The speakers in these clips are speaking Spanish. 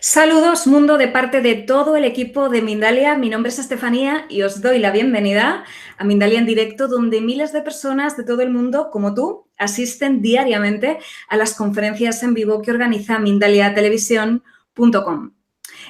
Saludos mundo de parte de todo el equipo de Mindalia. Mi nombre es Estefanía y os doy la bienvenida a Mindalia en directo, donde miles de personas de todo el mundo, como tú, asisten diariamente a las conferencias en vivo que organiza mindaliatelevisión.com.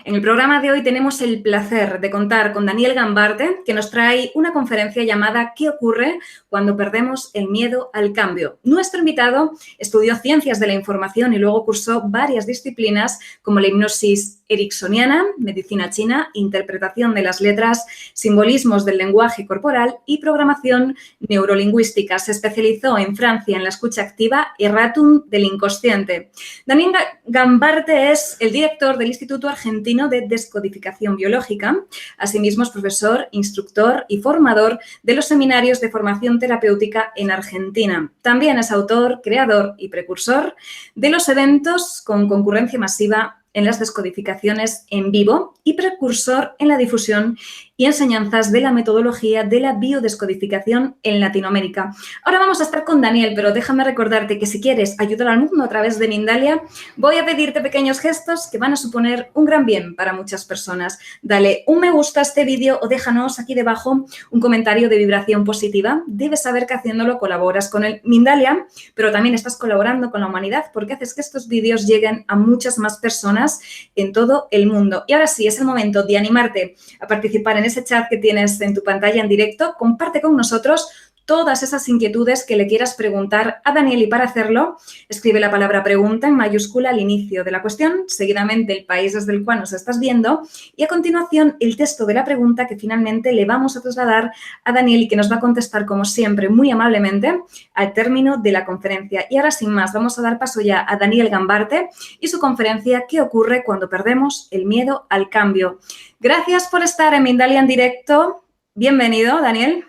En el programa de hoy tenemos el placer de contar con Daniel Gambarte, que nos trae una conferencia llamada ¿Qué ocurre cuando perdemos el miedo al cambio? Nuestro invitado estudió ciencias de la información y luego cursó varias disciplinas como la hipnosis ericksoniana, medicina china, interpretación de las letras, simbolismos del lenguaje corporal y programación neurolingüística. Se especializó en Francia en la escucha activa y Erratum del inconsciente. Daniel Gambarte es el director del Instituto Argentino de Descodificación Biológica. Asimismo, es profesor, instructor y formador de los seminarios de formación terapéutica en Argentina. También es autor, creador y precursor de los eventos con concurrencia masiva en las descodificaciones en vivo y precursor en la difusión y enseñanzas de la metodología de la biodescodificación en Latinoamérica. Ahora vamos a estar con Daniel, pero déjame recordarte que si quieres ayudar al mundo a través de Mindalia, voy a pedirte pequeños gestos que van a suponer un gran bien para muchas personas. Dale un me gusta a este vídeo o déjanos aquí debajo un comentario de vibración positiva. Debes saber que haciéndolo colaboras con el Mindalia, pero también estás colaborando con la humanidad porque haces que estos vídeos lleguen a muchas más personas en todo el mundo. Y ahora sí, es el momento de animarte a participar en ese chat que tienes en tu pantalla en directo. Comparte con nosotros todas esas inquietudes que le quieras preguntar a Daniel y para hacerlo, escribe la palabra pregunta en mayúscula al inicio de la cuestión, seguidamente el país desde el cual nos estás viendo y a continuación el texto de la pregunta que finalmente le vamos a trasladar a Daniel y que nos va a contestar como siempre muy amablemente al término de la conferencia. Y ahora sin más vamos a dar paso ya a Daniel Gambarte y su conferencia ¿Qué ocurre cuando perdemos el miedo al cambio? Gracias por estar en Mindalia en directo. Bienvenido, Daniel.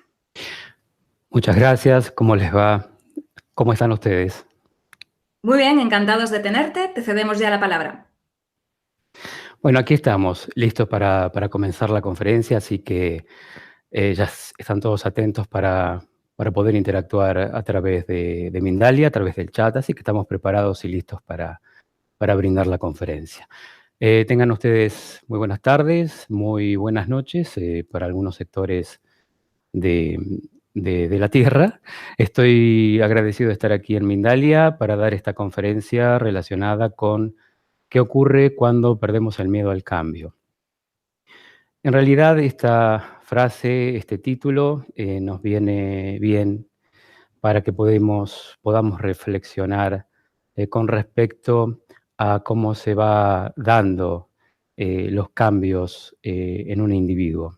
Muchas gracias. ¿Cómo les va? ¿Cómo están ustedes? Muy bien, encantados de tenerte. Te cedemos ya la palabra. Bueno, aquí estamos, listos para comenzar la conferencia, así que ya están todos atentos para poder interactuar a través de Mindalia, a través del chat, así que estamos preparados y listos para brindar la conferencia. Tengan ustedes muy buenas tardes, muy buenas noches para algunos sectores de la Tierra. Estoy agradecido de estar aquí en Mindalia para dar esta conferencia relacionada con qué ocurre cuando perdemos el miedo al cambio. En realidad, esta frase, este título, nos viene bien para que podamos reflexionar con respecto a cómo se va dando los cambios en un individuo.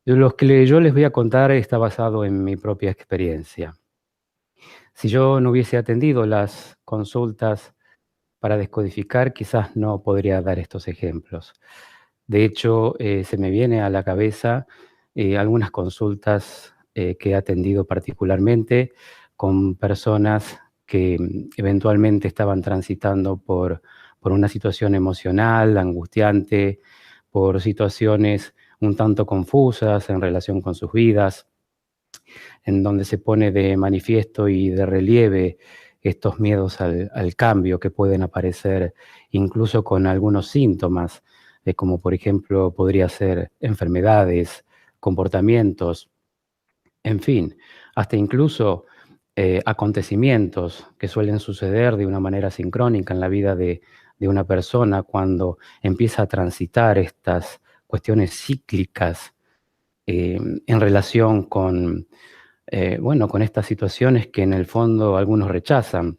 Lo que yo les voy a contar está basado en mi propia experiencia. Si yo no hubiese atendido las consultas para descodificar, quizás no podría dar estos ejemplos. De hecho, se me viene a la cabeza algunas consultas que he atendido particularmente con personas que eventualmente estaban transitando por una situación emocional, angustiante, por situaciones un tanto confusas en relación con sus vidas, en donde se pone de manifiesto y de relieve estos miedos al cambio que pueden aparecer incluso con algunos síntomas, como por ejemplo podría ser enfermedades, comportamientos, en fin, hasta incluso acontecimientos que suelen suceder de una manera sincrónica en la vida de una persona cuando empieza a transitar estas cuestiones cíclicas en relación con con estas situaciones que en el fondo algunos rechazan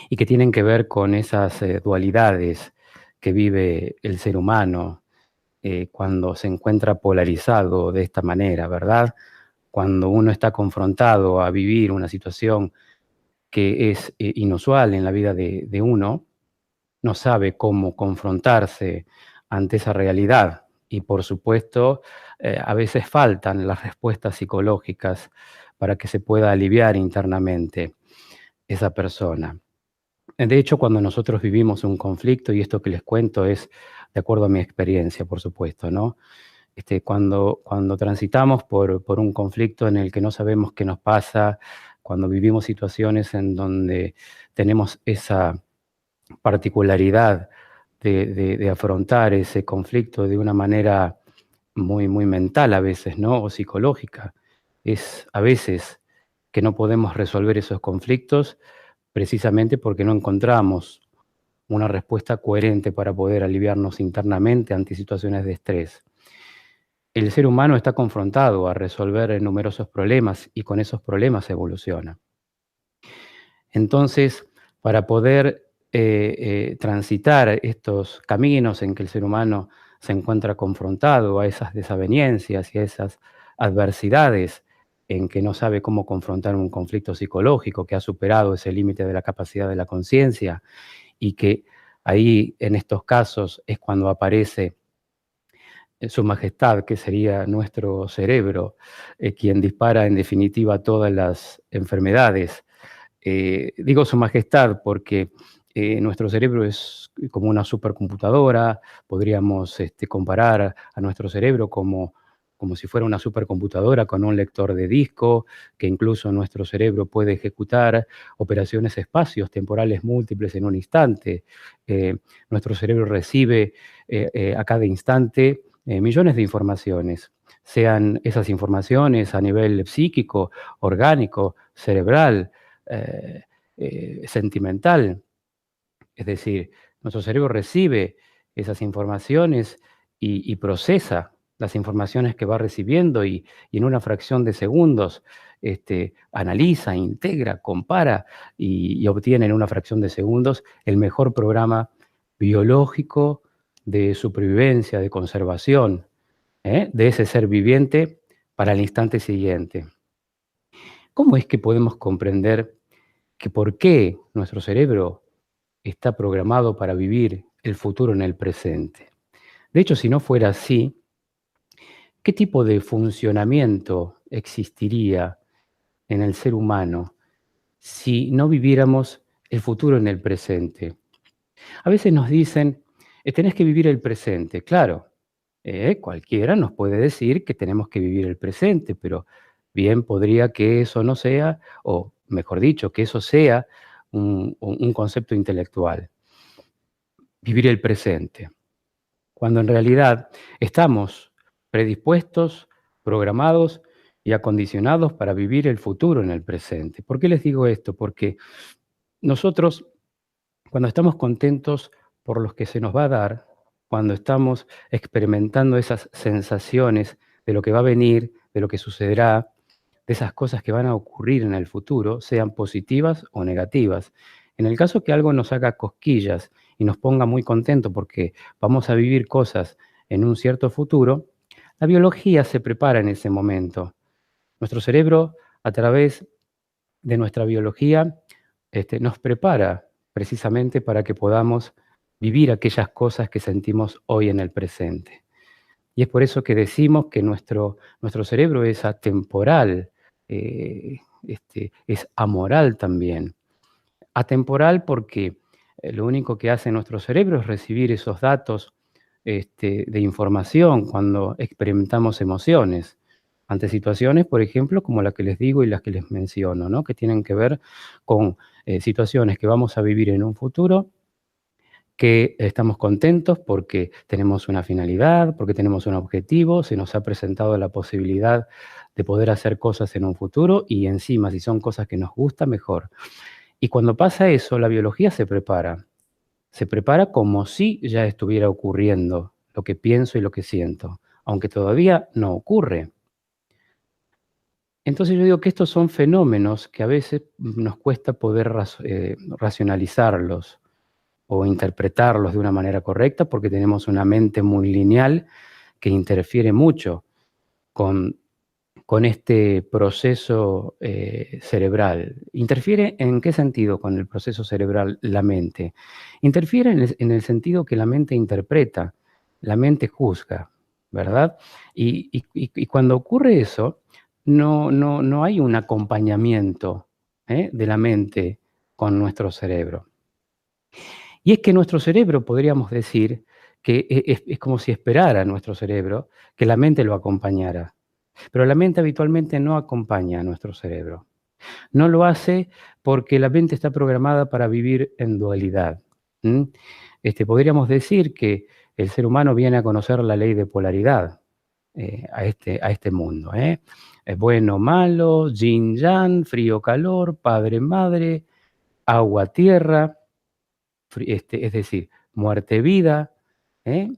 y que tienen que ver con esas dualidades que vive el ser humano cuando se encuentra polarizado de esta manera, ¿verdad? Cuando uno está confrontado a vivir una situación que es inusual en la vida de uno, no sabe cómo confrontarse ante esa realidad. Y por supuesto, a veces faltan las respuestas psicológicas para que se pueda aliviar internamente esa persona. De hecho, cuando nosotros vivimos un conflicto, y esto que les cuento es de acuerdo a mi experiencia, por supuesto, ¿no? Cuando transitamos por un conflicto en el que no sabemos qué nos pasa, cuando vivimos situaciones en donde tenemos esa particularidad de afrontar ese conflicto de una manera muy, muy mental a veces, ¿no? O psicológica. Es a veces que no podemos resolver esos conflictos precisamente porque no encontramos una respuesta coherente para poder aliviarnos internamente ante situaciones de estrés. El ser humano está confrontado a resolver numerosos problemas y con esos problemas evoluciona. Entonces, para poder transitar estos caminos en que el ser humano se encuentra confrontado a esas desavenencias y a esas adversidades en que no sabe cómo confrontar un conflicto psicológico, que ha superado ese límite de la capacidad de la conciencia y que ahí en estos casos es cuando aparece Su Majestad, que sería nuestro cerebro, quien dispara en definitiva todas las enfermedades. Digo Su Majestad porque nuestro cerebro es como una supercomputadora, podríamos comparar a nuestro cerebro como si fuera una supercomputadora con un lector de disco, que incluso nuestro cerebro puede ejecutar operaciones espacios temporales múltiples en un instante. Nuestro cerebro recibe a cada instante millones de informaciones, sean esas informaciones a nivel psíquico, orgánico, cerebral, sentimental. Es decir, nuestro cerebro recibe esas informaciones y procesa las informaciones que va recibiendo y en una fracción de segundos analiza, integra, compara y obtiene en una fracción de segundos el mejor programa biológico de supervivencia, de conservación, de ese ser viviente para el instante siguiente. ¿Cómo es que podemos comprender que por qué nuestro cerebro está programado para vivir el futuro en el presente? De hecho, si no fuera así, ¿qué tipo de funcionamiento existiría en el ser humano si no viviéramos el futuro en el presente? A veces nos dicen, tenés que vivir el presente. Claro, cualquiera nos puede decir que tenemos que vivir el presente, pero bien podría que eso no sea, o mejor dicho, que eso sea un concepto intelectual. Vivir el presente, cuando en realidad estamos predispuestos, programados y acondicionados para vivir el futuro en el presente. ¿Por qué les digo esto? Porque nosotros, cuando estamos contentos por lo que se nos va a dar, cuando estamos experimentando esas sensaciones de lo que va a venir, de lo que sucederá, de esas cosas que van a ocurrir en el futuro, sean positivas o negativas. En el caso que algo nos haga cosquillas y nos ponga muy contentos porque vamos a vivir cosas en un cierto futuro, la biología se prepara en ese momento. Nuestro cerebro, a través de nuestra biología, nos prepara precisamente para que podamos vivir aquellas cosas que sentimos hoy en el presente. Y es por eso que decimos que nuestro cerebro es atemporal, es amoral también. Atemporal porque lo único que hace nuestro cerebro es recibir esos datos de información cuando experimentamos emociones ante situaciones, por ejemplo, como la que les digo y las que les menciono, ¿no? Que tienen que ver con situaciones que vamos a vivir en un futuro, que estamos contentos porque tenemos una finalidad, porque tenemos un objetivo, se nos ha presentado la posibilidad de poder hacer cosas en un futuro y encima, si son cosas que nos gustan, mejor. Y cuando pasa eso, la biología se prepara como si ya estuviera ocurriendo lo que pienso y lo que siento, aunque todavía no ocurre. Entonces yo digo que estos son fenómenos que a veces nos cuesta poder racionalizarlos o interpretarlos de una manera correcta porque tenemos una mente muy lineal que interfiere mucho con este proceso cerebral. ¿Interfiere en qué sentido con el proceso cerebral la mente? Interfiere en el sentido que la mente interpreta, la mente juzga, ¿verdad? Y cuando ocurre eso, no hay un acompañamiento de la mente con nuestro cerebro. Y es que nuestro cerebro, podríamos decir, que es como si esperara a nuestro cerebro que la mente lo acompañara. Pero la mente habitualmente no acompaña a nuestro cerebro. No lo hace porque la mente está programada para vivir en dualidad. ¿Mm? Podríamos decir que el ser humano viene a conocer la ley de polaridad a este mundo. Es bueno, malo, yin, yang, frío, calor, padre, madre, agua, tierra, es decir, muerte, vida. ¿eh?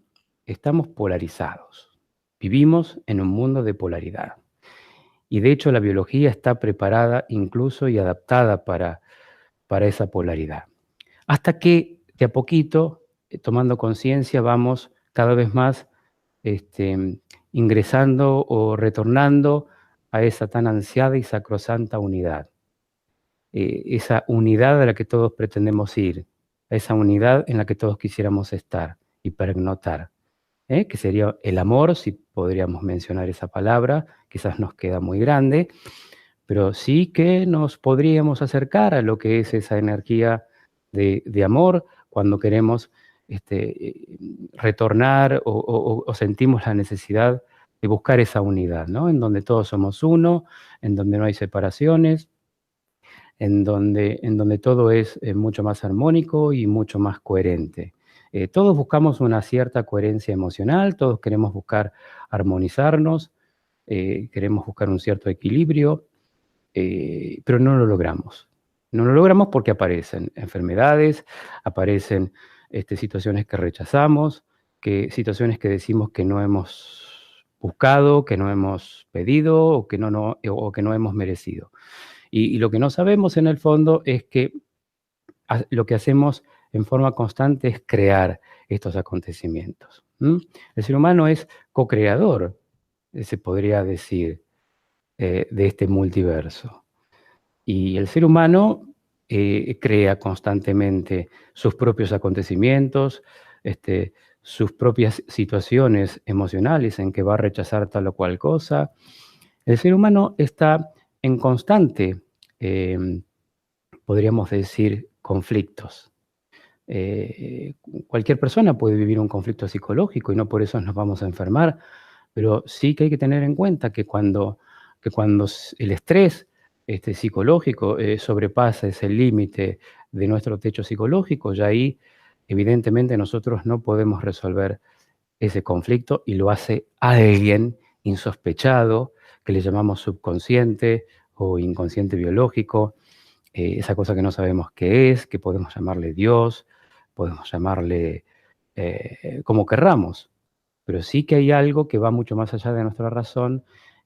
Estamos polarizados. Vivimos en un mundo de polaridad. Y de hecho la biología está preparada incluso y adaptada para esa polaridad. Hasta que de a poquito, tomando conciencia, vamos cada vez más ingresando o retornando a esa tan ansiada y sacrosanta unidad. Esa unidad a la que todos pretendemos ir, a esa unidad en la que todos quisiéramos estar y pernotar, que sería el amor, si podríamos mencionar esa palabra, quizás nos queda muy grande, pero sí que nos podríamos acercar a lo que es esa energía de amor cuando queremos retornar o sentimos la necesidad de buscar esa unidad, ¿no? En donde todos somos uno, en donde no hay separaciones, en donde todo es mucho más armónico y mucho más coherente. Todos buscamos una cierta coherencia emocional, todos queremos buscar armonizarnos, queremos buscar un cierto equilibrio, pero no lo logramos. No lo logramos porque aparecen enfermedades, aparecen situaciones que rechazamos, situaciones que decimos que no hemos buscado, que no hemos pedido o que o que no hemos merecido. Y lo que no sabemos en el fondo es que lo que hacemos en forma constante es crear estos acontecimientos. El ser humano es co-creador, se podría decir, de este multiverso. Y el ser humano crea constantemente sus propios acontecimientos, sus propias situaciones emocionales en que va a rechazar tal o cual cosa. El ser humano está en constante, podríamos decir, conflictos. Cualquier persona puede vivir un conflicto psicológico y no por eso nos vamos a enfermar, pero sí que hay que tener en cuenta que cuando el estrés psicológico sobrepasa ese límite de nuestro techo psicológico, ya ahí evidentemente nosotros no podemos resolver ese conflicto y lo hace alguien insospechado, que le llamamos subconsciente o inconsciente biológico, esa cosa que no sabemos qué es, que podemos llamarle Dios, podemos llamarle como querramos, pero sí que hay algo que va mucho más allá de nuestra razón,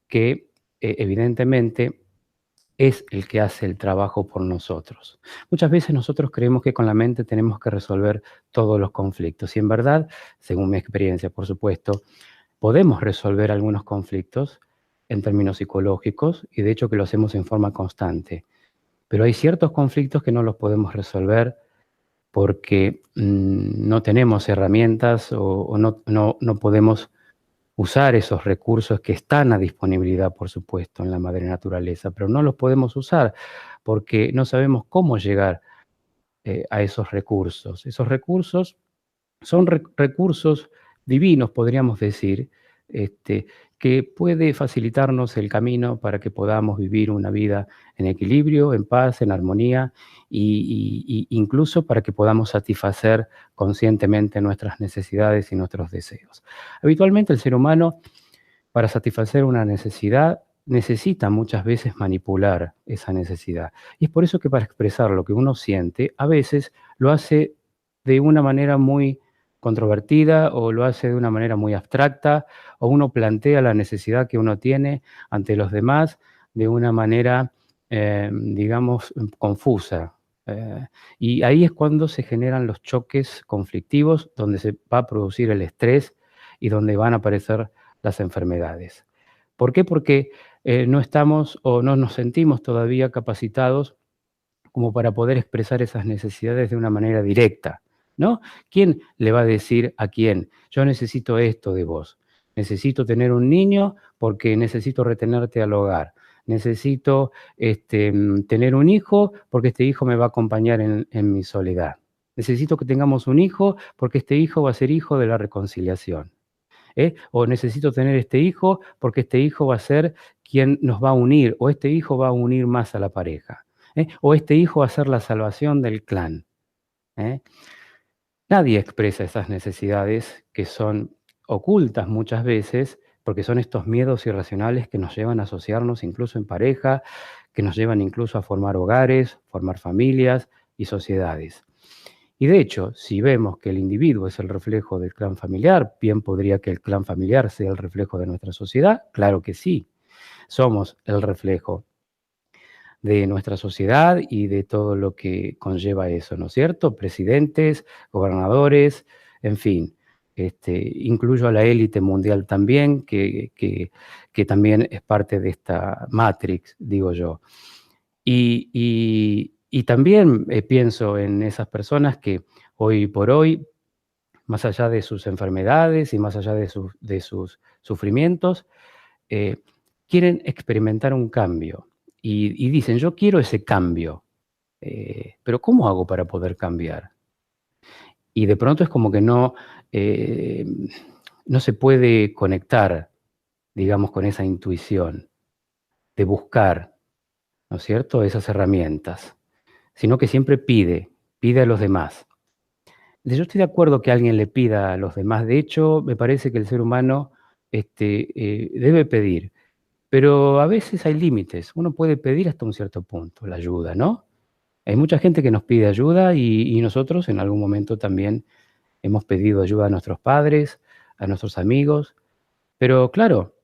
que evidentemente es el que hace el trabajo por nosotros. Muchas veces nosotros creemos que con la mente tenemos que resolver todos los conflictos y en verdad, según mi experiencia, por supuesto, podemos resolver algunos conflictos en términos psicológicos y de hecho que lo hacemos en forma constante. Pero hay ciertos conflictos que no los podemos resolver porque no tenemos herramientas o no podemos usar esos recursos que están a disponibilidad, por supuesto, en la madre naturaleza, pero no los podemos usar porque no sabemos cómo llegar a esos recursos. Esos recursos son recursos divinos, podríamos decir, que puede facilitarnos el camino para que podamos vivir una vida en equilibrio, en paz, en armonía, y incluso para que podamos satisfacer conscientemente nuestras necesidades y nuestros deseos. Habitualmente el ser humano, para satisfacer una necesidad, necesita muchas veces manipular esa necesidad. Y es por eso que para expresar lo que uno siente, a veces lo hace de una manera muy controvertida o lo hace de una manera muy abstracta o uno plantea la necesidad que uno tiene ante los demás de una manera, digamos, confusa. Y ahí es cuando se generan los choques conflictivos, donde se va a producir el estrés y donde van a aparecer las enfermedades. ¿Por qué? Porque no estamos o no nos sentimos todavía capacitados como para poder expresar esas necesidades de una manera directa, ¿no? ¿Quién le va a decir a quién? Yo necesito esto de vos. Necesito tener un niño porque necesito retenerte al hogar. Necesito tener un hijo porque este hijo me va a acompañar en mi soledad. Necesito que tengamos un hijo porque este hijo va a ser hijo de la reconciliación. O necesito tener este hijo porque este hijo va a ser quien nos va a unir, o este hijo va a unir más a la pareja, o este hijo va a ser la salvación del clan. Nadie expresa esas necesidades que son ocultas muchas veces, porque son estos miedos irracionales que nos llevan a asociarnos incluso en pareja, que nos llevan incluso a formar hogares, formar familias y sociedades. Y de hecho, si vemos que el individuo es el reflejo del clan familiar, bien podría que el clan familiar sea el reflejo de nuestra sociedad. Claro que sí, somos el reflejo de nuestra sociedad y de todo lo que conlleva eso, ¿no es cierto? Presidentes, gobernadores, en fin. Incluyo a la élite mundial también, que también es parte de esta matrix, digo yo. Y también pienso en esas personas que hoy por hoy, más allá de sus enfermedades y más allá de sus sufrimientos, eh, quieren experimentar un cambio y dicen, yo quiero ese cambio, pero ¿cómo hago para poder cambiar? Y de pronto es como que eh, no se puede conectar, digamos, con esa intuición de buscar, ¿no es cierto?, esas herramientas, sino que siempre pide a los demás. Yo estoy de acuerdo que alguien le pida a los demás. De hecho, me parece que el ser humano debe pedir. Pero a veces hay límites. Uno puede pedir hasta un cierto punto la ayuda, ¿no? Hay mucha gente que nos pide ayuda y nosotros en algún momento también hemos pedido ayuda a nuestros padres, a nuestros amigos. Pero claro,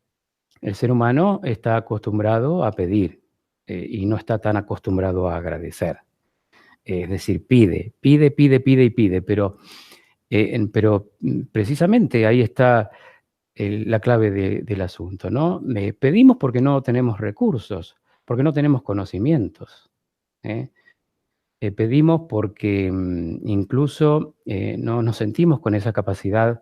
el ser humano está acostumbrado a pedir y no está tan acostumbrado a agradecer. Es decir, pide y pide, pero precisamente ahí está la clave del asunto, ¿no? Pedimos porque no tenemos recursos, porque no tenemos conocimientos, ¿eh? Pedimos porque incluso no nos sentimos con esa capacidad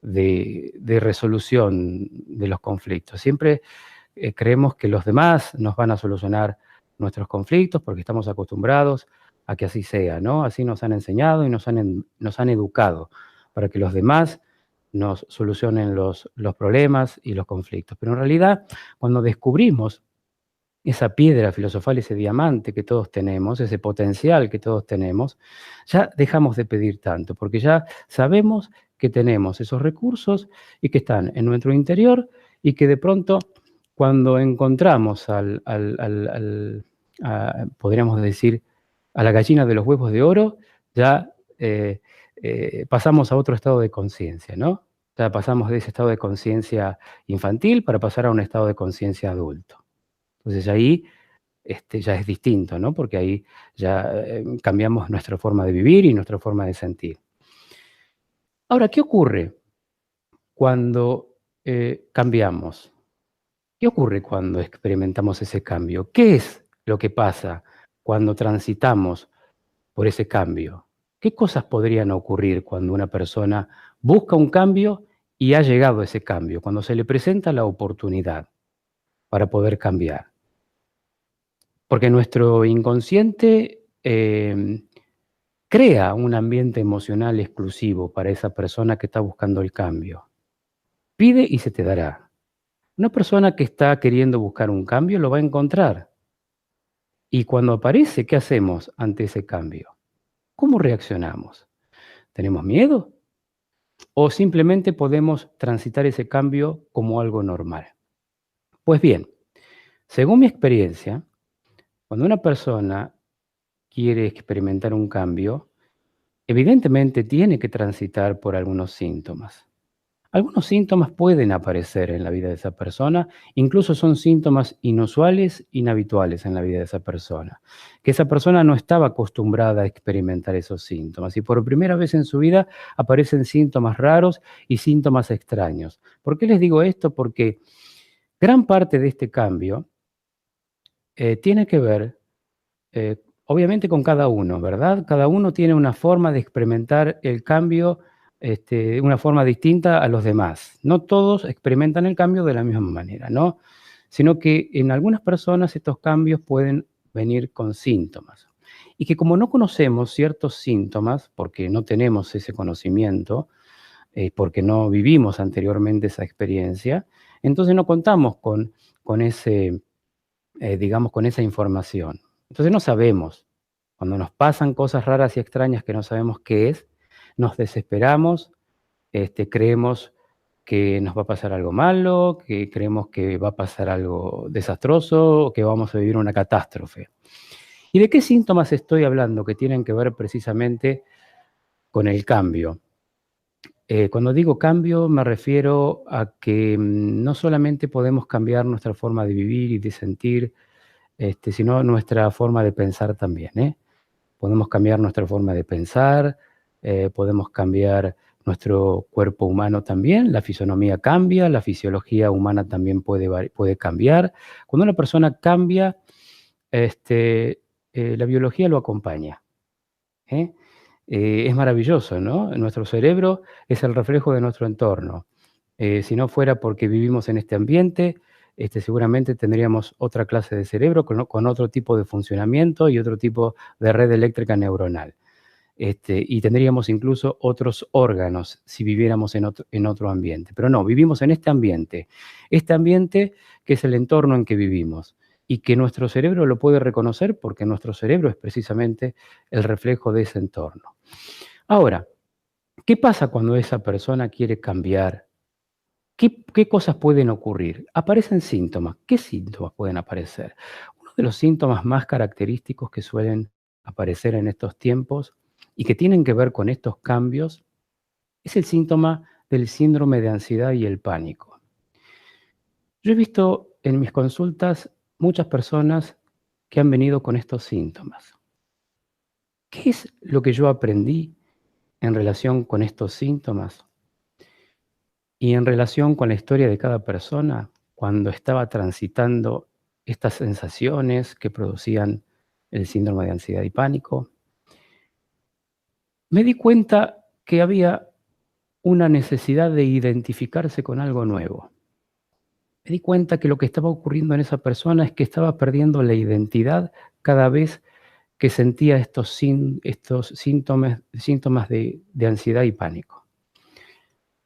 de resolución de los conflictos. Siempre creemos que los demás nos van a solucionar nuestros conflictos porque estamos acostumbrados a que así sea, ¿no? Así nos han enseñado y nos han educado para que los demás nos solucionen los problemas y los conflictos. Pero en realidad, cuando descubrimos esa piedra filosofal, ese diamante que todos tenemos, ese potencial que todos tenemos, ya dejamos de pedir tanto, porque ya sabemos que tenemos esos recursos y que están en nuestro interior y que de pronto cuando encontramos podríamos decir, a la gallina de los huevos de oro, ya pasamos a otro estado de conciencia, ¿no? Ya pasamos de ese estado de conciencia infantil para pasar a un estado de conciencia adulto. Entonces ahí ya es distinto, ¿no? Porque ahí ya cambiamos nuestra forma de vivir y nuestra forma de sentir. Ahora, ¿qué ocurre cuando cambiamos? ¿Qué ocurre cuando experimentamos ese cambio? ¿Qué es lo que pasa cuando transitamos por ese cambio? ¿Qué cosas podrían ocurrir cuando una persona busca un cambio y ha llegado a ese cambio, cuando se le presenta la oportunidad para poder cambiar? Porque nuestro inconsciente crea un ambiente emocional exclusivo para esa persona que está buscando el cambio. Pide y se te dará. Una persona que está queriendo buscar un cambio lo va a encontrar. Y cuando aparece, ¿qué hacemos ante ese cambio? ¿Cómo reaccionamos? ¿Tenemos miedo? ¿O simplemente podemos transitar ese cambio como algo normal? Pues bien, según mi experiencia, cuando una persona quiere experimentar un cambio, evidentemente tiene que transitar por algunos síntomas. Algunos síntomas pueden aparecer en la vida de esa persona, incluso son síntomas inusuales, inhabituales en la vida de esa persona, que esa persona no estaba acostumbrada a experimentar esos síntomas y por primera vez en su vida aparecen síntomas raros y síntomas extraños. ¿Por qué les digo esto? Porque gran parte de este cambio tiene que ver obviamente con cada uno, ¿verdad? Cada uno tiene una forma de experimentar el cambio, de una forma distinta a los demás. No todos experimentan el cambio de la misma manera, ¿no? Sino que en algunas personas estos cambios pueden venir con síntomas. Y que como no conocemos ciertos síntomas, porque no tenemos ese conocimiento, porque no vivimos anteriormente esa experiencia, entonces no contamos con ese, digamos, con esa información. Entonces no sabemos, cuando nos pasan cosas raras y extrañas que no sabemos qué es, nos desesperamos, creemos que nos va a pasar algo malo, que creemos que va a pasar algo desastroso, o que vamos a vivir una catástrofe. ¿Y de qué síntomas estoy hablando? Que tienen que ver precisamente con el cambio. Cuando digo cambio me refiero a que no solamente podemos cambiar nuestra forma de vivir y de sentir, sino nuestra forma de pensar también, ¿eh? Podemos cambiar nuestra forma de pensar, podemos cambiar nuestro cuerpo humano también, la fisonomía cambia, la fisiología humana también puede cambiar. Cuando una persona cambia, la biología lo acompaña, ¿eh? Es maravilloso, ¿no? Nuestro cerebro es el reflejo de nuestro entorno. Si no fuera porque vivimos en este ambiente, seguramente tendríamos otra clase de cerebro con otro tipo de funcionamiento y otro tipo de red eléctrica neuronal. Y tendríamos incluso otros órganos si viviéramos en otro ambiente. Pero no, vivimos en este ambiente que es el entorno en que vivimos y que nuestro cerebro lo puede reconocer porque nuestro cerebro es precisamente el reflejo de ese entorno. Ahora, ¿qué pasa cuando esa persona quiere cambiar? ¿Qué cosas pueden ocurrir? Aparecen síntomas. ¿Qué síntomas pueden aparecer? Uno de los síntomas más característicos que suelen aparecer en estos tiempos y que tienen que ver con estos cambios es el síntoma del síndrome de ansiedad y el pánico. Yo he visto en mis consultas muchas personas que han venido con estos síntomas. ¿Qué es lo que yo aprendí en relación con estos síntomas? Y en relación con la historia de cada persona, cuando estaba transitando estas sensaciones que producían el síndrome de ansiedad y pánico, me di cuenta que había una necesidad de identificarse con algo nuevo. Me di cuenta que lo que estaba ocurriendo en esa persona es que estaba perdiendo la identidad cada vez que sentía estos síntomas de ansiedad y pánico.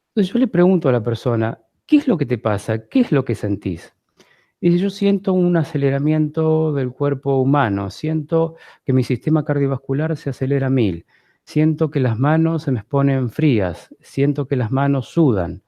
Entonces yo le pregunto a la persona, ¿qué es lo que te pasa? ¿Qué es lo que sentís? Y dice, yo siento un aceleramiento del cuerpo humano, siento que mi sistema cardiovascular se acelera a 1000, siento que las manos se me ponen frías, siento que las manos sudan,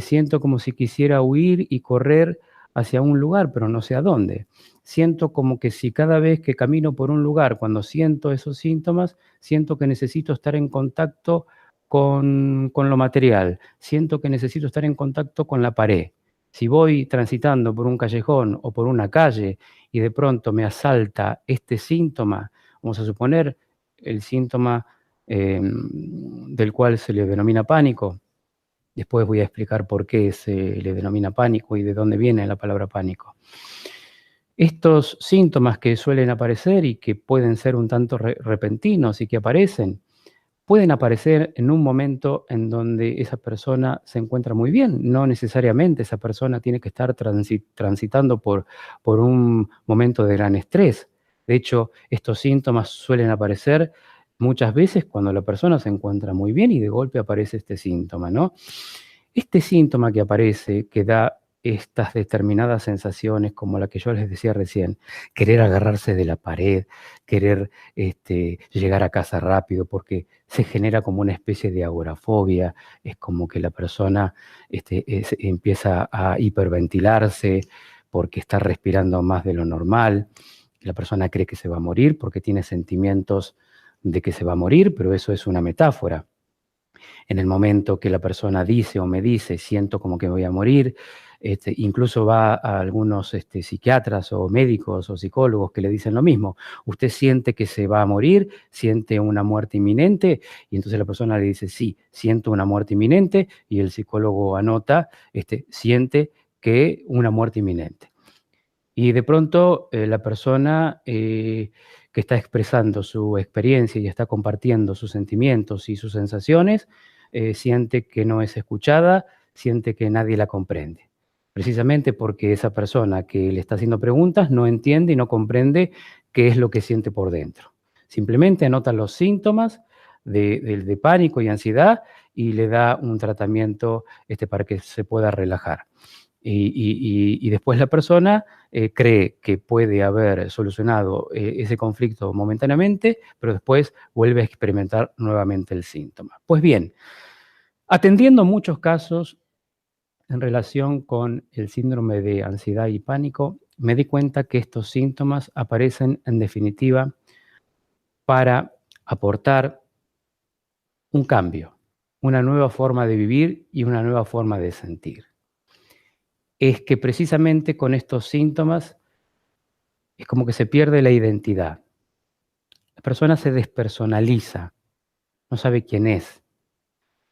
siento como si quisiera huir y correr hacia un lugar, pero no sé a dónde. Siento como que si cada vez que camino por un lugar, cuando siento esos síntomas, siento que necesito estar en contacto con lo material, siento que necesito estar en contacto con la pared. Si voy transitando por un callejón o por una calle y de pronto me asalta este síntoma, vamos a suponer el síntoma del cual se le denomina pánico. Después voy a explicar por qué se le denomina pánico y de dónde viene la palabra pánico. Estos síntomas que suelen aparecer y que pueden ser un tanto repentinos y que aparecen, pueden aparecer en un momento en donde esa persona se encuentra muy bien. No necesariamente esa persona tiene que estar transitando por un momento de gran estrés. De hecho, estos síntomas suelen aparecer muchas veces cuando la persona se encuentra muy bien y de golpe aparece este síntoma, ¿no? Este síntoma que aparece, que da estas determinadas sensaciones, como la que yo les decía recién, querer agarrarse de la pared, querer llegar a casa rápido, porque se genera como una especie de agorafobia, es como que la persona empieza a hiperventilarse porque está respirando más de lo normal, la persona cree que se va a morir porque tiene sentimientos de que se va a morir, pero eso es una metáfora. En el momento que la persona dice o me dice, siento como que me voy a morir, incluso va a algunos psiquiatras o médicos o psicólogos que le dicen lo mismo. Usted siente que se va a morir, siente una muerte inminente, y entonces la persona le dice, sí, siento una muerte inminente, y el psicólogo anota, siente que una muerte inminente. Y de pronto la persona que está expresando su experiencia y está compartiendo sus sentimientos y sus sensaciones, siente que no es escuchada, siente que nadie la comprende. Precisamente porque esa persona que le está haciendo preguntas no entiende y no comprende qué es lo que siente por dentro. Simplemente anota los síntomas de pánico y ansiedad y le da un tratamiento para que se pueda relajar. Y después la persona cree que puede haber solucionado ese conflicto momentáneamente, pero después vuelve a experimentar nuevamente el síntoma. Pues bien, atendiendo muchos casos en relación con el síndrome de ansiedad y pánico, me di cuenta que estos síntomas aparecen en definitiva para aportar un cambio, una nueva forma de vivir y una nueva forma de sentir. Es que precisamente con estos síntomas es como que se pierde la identidad. La persona se despersonaliza, no sabe quién es.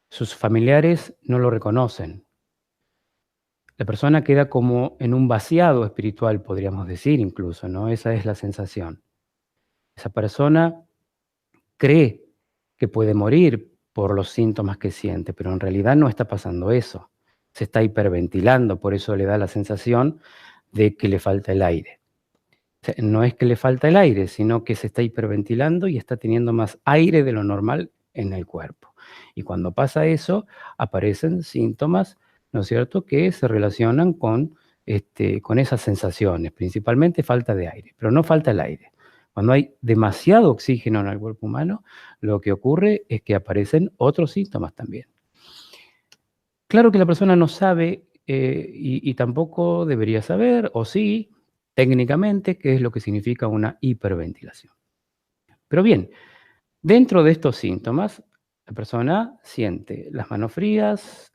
Sus familiares no lo reconocen. La persona queda como en un vaciado espiritual, podríamos decir incluso, ¿no? Esa es la sensación. Esa persona cree que puede morir por los síntomas que siente, pero en realidad no está pasando eso. Se está hiperventilando, por eso le da la sensación de que le falta el aire. O sea, no es que le falta el aire, sino que se está hiperventilando y está teniendo más aire de lo normal en el cuerpo. Y cuando pasa eso, aparecen síntomas, ¿no es cierto?, que se relacionan con esas sensaciones, principalmente falta de aire, pero no falta el aire. Cuando hay demasiado oxígeno en el cuerpo humano, lo que ocurre es que aparecen otros síntomas también. Claro que la persona no sabe y tampoco debería saber, o sí, técnicamente, qué es lo que significa una hiperventilación. Pero bien, dentro de estos síntomas, la persona siente las manos frías,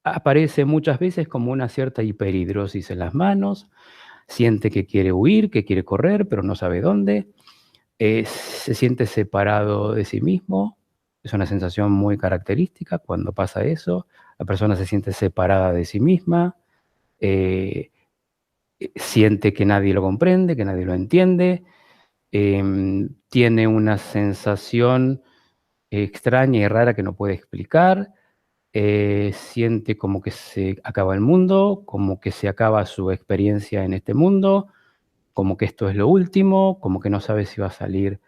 aparece muchas veces como una cierta hiperhidrosis en las manos, siente que quiere huir, que quiere correr, pero no sabe dónde, se siente separado de sí mismo, es una sensación muy característica cuando pasa eso, la persona se siente separada de sí misma, siente que nadie lo comprende, que nadie lo entiende, tiene una sensación extraña y rara que no puede explicar, siente como que se acaba el mundo, como que se acaba su experiencia en este mundo, como que esto es lo último, como que no sabe si va a salir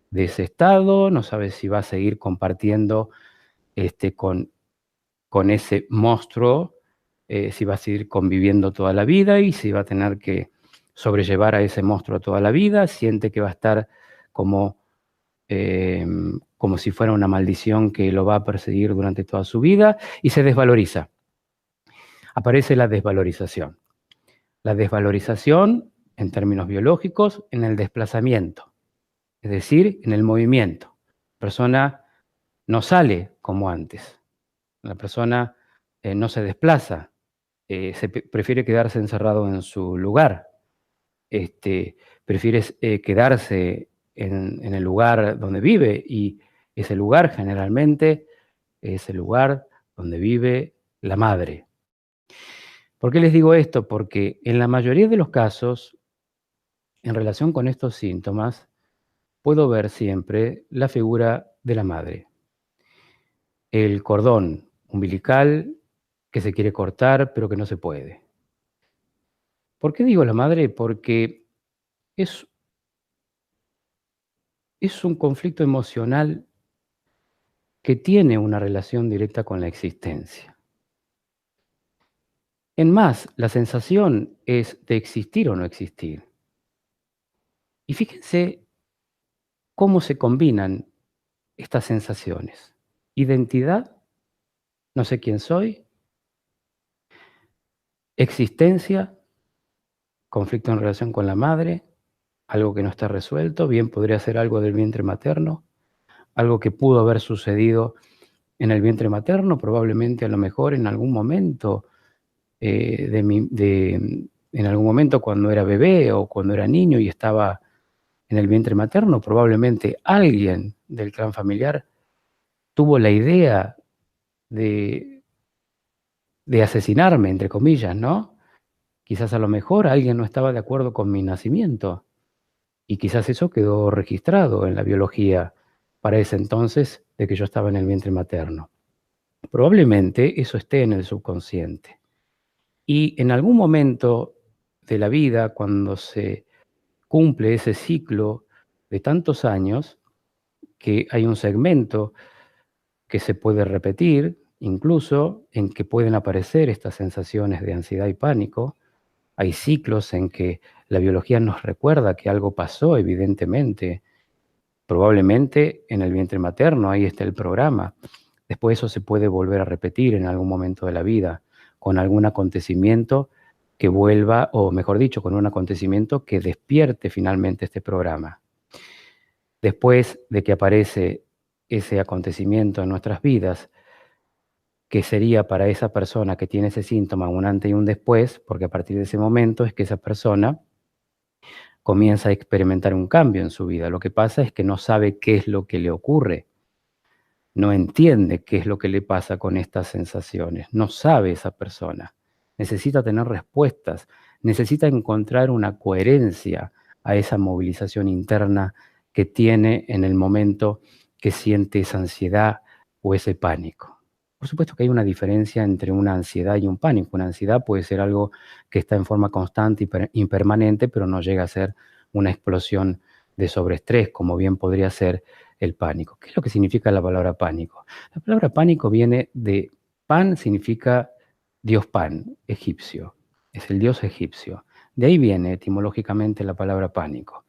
de ese estado, no sabe si va a seguir compartiendo con ese monstruo, si va a seguir conviviendo toda la vida y si va a tener que sobrellevar a ese monstruo toda la vida, siente que va a estar como, como si fuera una maldición que lo va a perseguir durante toda su vida y se desvaloriza. Aparece la desvalorización. La desvalorización, en términos biológicos, en el desplazamiento, es decir, en el movimiento. La persona no sale como antes. La persona no se desplaza, prefiere quedarse encerrado en su lugar, prefiere quedarse en el lugar donde vive y ese lugar generalmente es el lugar donde vive la madre. ¿Por qué les digo esto? Porque en la mayoría de los casos, en relación con estos síntomas, puedo ver siempre la figura de la madre. El cordón umbilical que se quiere cortar, pero que no se puede. ¿Por qué digo la madre? Porque es un conflicto emocional que tiene una relación directa con la existencia. En más, la sensación es de existir o no existir. Y fíjense cómo se combinan estas sensaciones. Identidad, no sé quién soy. Existencia, conflicto en relación con la madre, algo que no está resuelto, bien podría ser algo del vientre materno, algo que pudo haber sucedido en el vientre materno, probablemente a lo mejor en algún momento, en algún momento cuando era bebé o cuando era niño y estaba en el vientre materno, probablemente alguien del clan familiar tuvo la idea de asesinarme, entre comillas, ¿no? Quizás a lo mejor alguien no estaba de acuerdo con mi nacimiento y quizás eso quedó registrado en la biología para ese entonces de que yo estaba en el vientre materno. Probablemente eso esté en el subconsciente. Y en algún momento de la vida, cuando se cumple ese ciclo de tantos años, que hay un segmento que se puede repetir, incluso en que pueden aparecer estas sensaciones de ansiedad y pánico. Hay ciclos en que la biología nos recuerda que algo pasó, evidentemente. Probablemente en el vientre materno, ahí está el programa. Después eso se puede volver a repetir en algún momento de la vida, con algún acontecimiento que vuelva, o mejor dicho, con un acontecimiento que despierte finalmente este programa. Después de que aparece ese acontecimiento en nuestras vidas, que sería para esa persona que tiene ese síntoma un antes y un después, porque a partir de ese momento es que esa persona comienza a experimentar un cambio en su vida. Lo que pasa es que no sabe qué es lo que le ocurre, no entiende qué es lo que le pasa con estas sensaciones, no sabe esa persona. Necesita tener respuestas, necesita encontrar una coherencia a esa movilización interna que tiene en el momento que siente esa ansiedad o ese pánico. Por supuesto que hay una diferencia entre una ansiedad y un pánico. Una ansiedad puede ser algo que está en forma constante y permanente, pero no llega a ser una explosión de sobreestrés, como bien podría ser el pánico. ¿Qué es lo que significa la palabra pánico? La palabra pánico viene de Pan, significa Dios Pan, egipcio. Es el dios egipcio. De ahí viene etimológicamente la palabra pánico.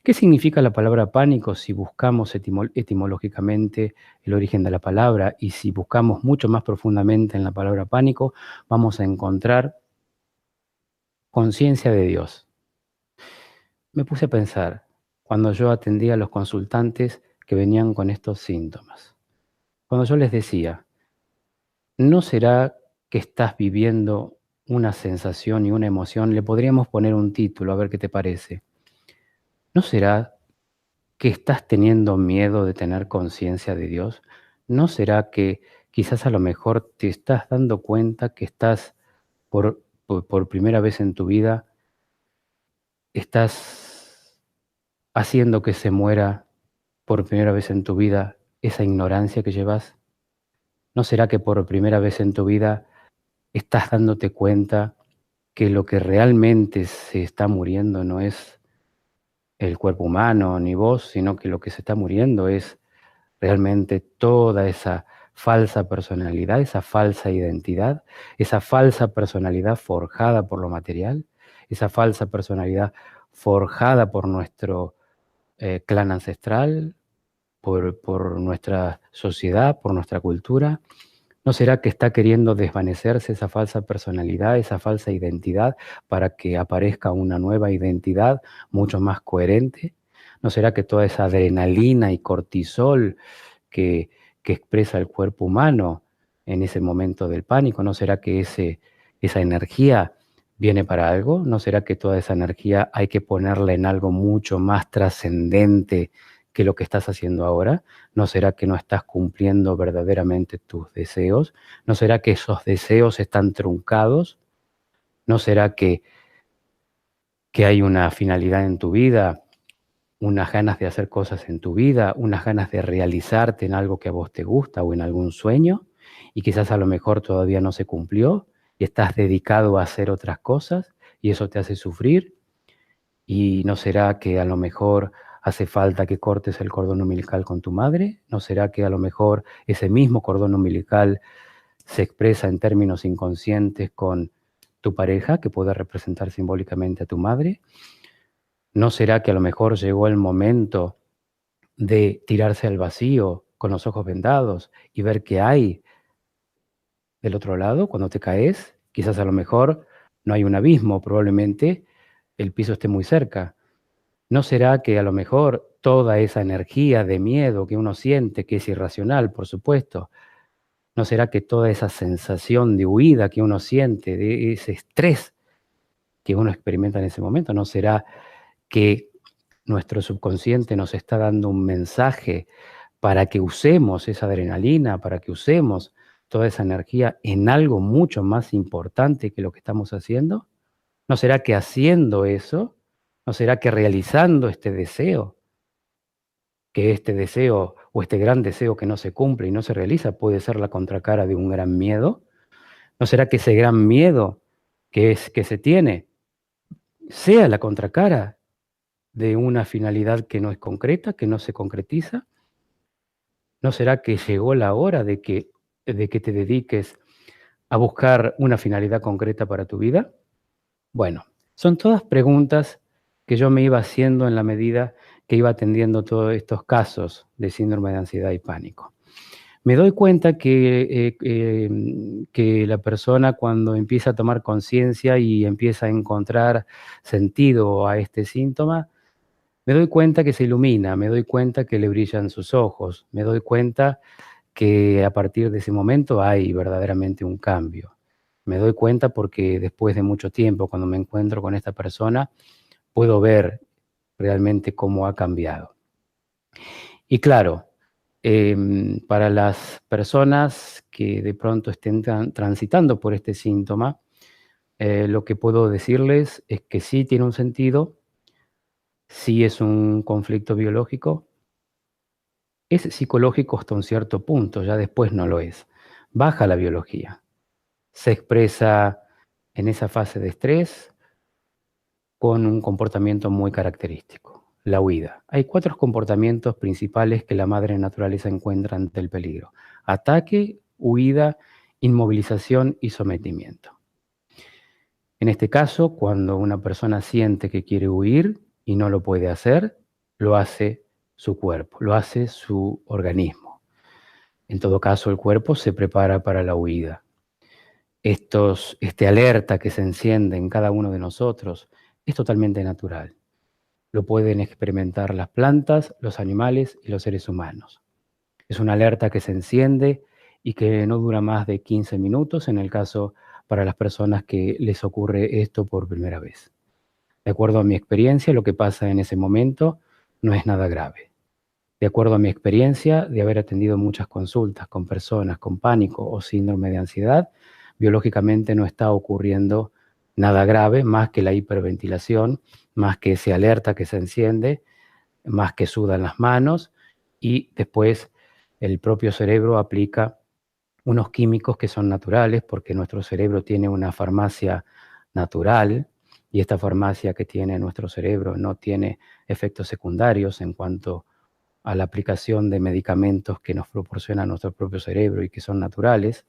¿Qué significa la palabra pánico si buscamos etimológicamente el origen de la palabra y si buscamos mucho más profundamente en la palabra pánico, vamos a encontrar conciencia de Dios? Me puse a pensar cuando yo atendía a los consultantes que venían con estos síntomas. Cuando yo les decía, ¿no será que estás viviendo una sensación y una emoción? Le podríamos poner un título, a ver qué te parece. ¿No será que estás teniendo miedo de tener conciencia de Dios? ¿No será que quizás a lo mejor te estás dando cuenta que estás por primera vez en tu vida, estás haciendo que se muera por primera vez en tu vida esa ignorancia que llevas? ¿No será que por primera vez en tu vida estás dándote cuenta que lo que realmente se está muriendo no es el cuerpo humano ni vos, sino que lo que se está muriendo es realmente toda esa falsa personalidad, esa falsa identidad, esa falsa personalidad forjada por lo material, esa falsa personalidad forjada por nuestro clan ancestral, por nuestra sociedad, por nuestra cultura? ¿No será que está queriendo desvanecerse esa falsa personalidad, esa falsa identidad, para que aparezca una nueva identidad mucho más coherente? ¿No será que toda esa adrenalina y cortisol que, que expresa el cuerpo humano en ese momento del pánico, no será que esa energía viene para algo? ¿No será que toda esa energía hay que ponerla en algo mucho más trascendente que lo que estás haciendo ahora? ¿No será que no estás cumpliendo verdaderamente tus deseos? ¿No será que esos deseos están truncados? ¿No será que hay una finalidad en tu vida, unas ganas de hacer cosas en tu vida, unas ganas de realizarte en algo que a vos te gusta o en algún sueño, y quizás a lo mejor todavía no se cumplió y estás dedicado a hacer otras cosas y eso te hace sufrir? ¿Y no será que a lo mejor hace falta que cortes el cordón umbilical con tu madre? ¿No será que a lo mejor ese mismo cordón umbilical se expresa en términos inconscientes con tu pareja, que puede representar simbólicamente a tu madre? ¿No será que a lo mejor llegó el momento de tirarse al vacío con los ojos vendados y ver qué hay del otro lado cuando te caes? Quizás a lo mejor no hay un abismo, probablemente el piso esté muy cerca. ¿No será que a lo mejor toda esa energía de miedo que uno siente, que es irracional, por supuesto, no será que toda esa sensación de huida que uno siente, de ese estrés que uno experimenta en ese momento, no será que nuestro subconsciente nos está dando un mensaje para que usemos esa adrenalina, para que usemos toda esa energía en algo mucho más importante que lo que estamos haciendo? ¿No será que haciendo eso, no será que realizando que este deseo o este gran deseo que no se cumple y no se realiza puede ser la contracara de un gran miedo? ¿No será que ese gran miedo que se tiene sea la contracara de una finalidad que no es concreta, que no se concretiza? ¿No será que llegó la hora de que de que te dediques a buscar una finalidad concreta para tu vida? Bueno, son todas preguntas que yo me iba haciendo en la medida que iba atendiendo todos estos casos de síndrome de ansiedad y pánico. Me doy cuenta que la persona cuando empieza a tomar conciencia y empieza a encontrar sentido a este síntoma, me doy cuenta que se ilumina, me doy cuenta que le brillan sus ojos, me doy cuenta que a partir de ese momento hay verdaderamente un cambio. Me doy cuenta porque después de mucho tiempo, cuando me encuentro con esta persona, puedo ver realmente cómo ha cambiado. Y claro, para las personas que de pronto estén transitando por este síntoma, lo que puedo decirles es que sí tiene un sentido, sí es un conflicto biológico, es psicológico hasta un cierto punto, ya después no lo es. Baja la biología, se expresa en esa fase de estrés con un comportamiento muy característico, la huida. Hay 4 comportamientos principales que la madre naturaleza encuentra ante el peligro: ataque, huida, inmovilización y sometimiento. En este caso, cuando una persona siente que quiere huir y no lo puede hacer, lo hace su cuerpo, lo hace su organismo. En todo caso, el cuerpo se prepara para la huida. Este alerta que se enciende en cada uno de nosotros es totalmente natural. Lo pueden experimentar las plantas, los animales y los seres humanos. Es una alerta que se enciende y que no dura más de 15 minutos en el caso para las personas que les ocurre esto por primera vez. De acuerdo a mi experiencia, lo que pasa en ese momento no es nada grave. De acuerdo a mi experiencia de haber atendido muchas consultas con personas con pánico o síndrome de ansiedad, biológicamente no está ocurriendo nada grave, más que la hiperventilación, más que ese alerta que se enciende, más que sudan las manos, y después el propio cerebro aplica unos químicos que son naturales, porque nuestro cerebro tiene una farmacia natural, y esta farmacia que tiene nuestro cerebro no tiene efectos secundarios en cuanto a la aplicación de medicamentos que nos proporciona nuestro propio cerebro y que son naturales.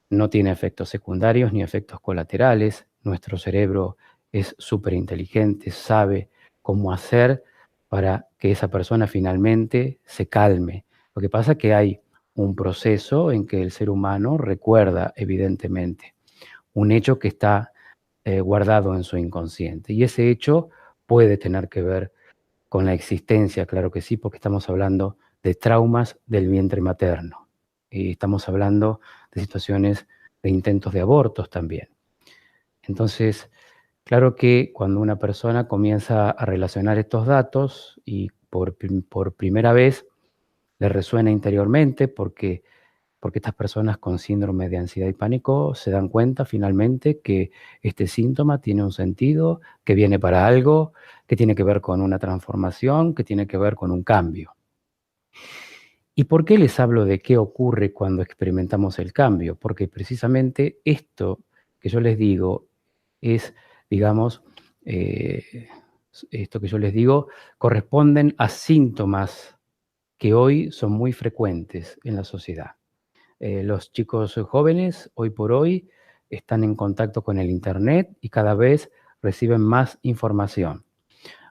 No tiene efectos secundarios ni efectos colaterales. Nuestro cerebro es súper inteligente, sabe cómo hacer para que esa persona finalmente se calme. Lo que pasa es que hay un proceso en que el ser humano recuerda, evidentemente, un hecho que está guardado en su inconsciente. Y ese hecho puede tener que ver con la existencia, claro que sí, porque estamos hablando de traumas del vientre materno. Y estamos hablando de situaciones de intentos de abortos también. Entonces, claro que cuando una persona comienza a relacionar estos datos y por primera vez le resuena interiormente porque estas personas con síndrome de ansiedad y pánico se dan cuenta finalmente que este síntoma tiene un sentido, que viene para algo, que tiene que ver con una transformación, que tiene que ver con un cambio. ¿Y por qué les hablo de qué ocurre cuando experimentamos el cambio? Porque precisamente esto que yo les digo es, digamos, esto que yo les digo corresponden a síntomas que hoy son muy frecuentes en la sociedad. Los chicos jóvenes hoy por hoy están en contacto con el Internet y cada vez reciben más información.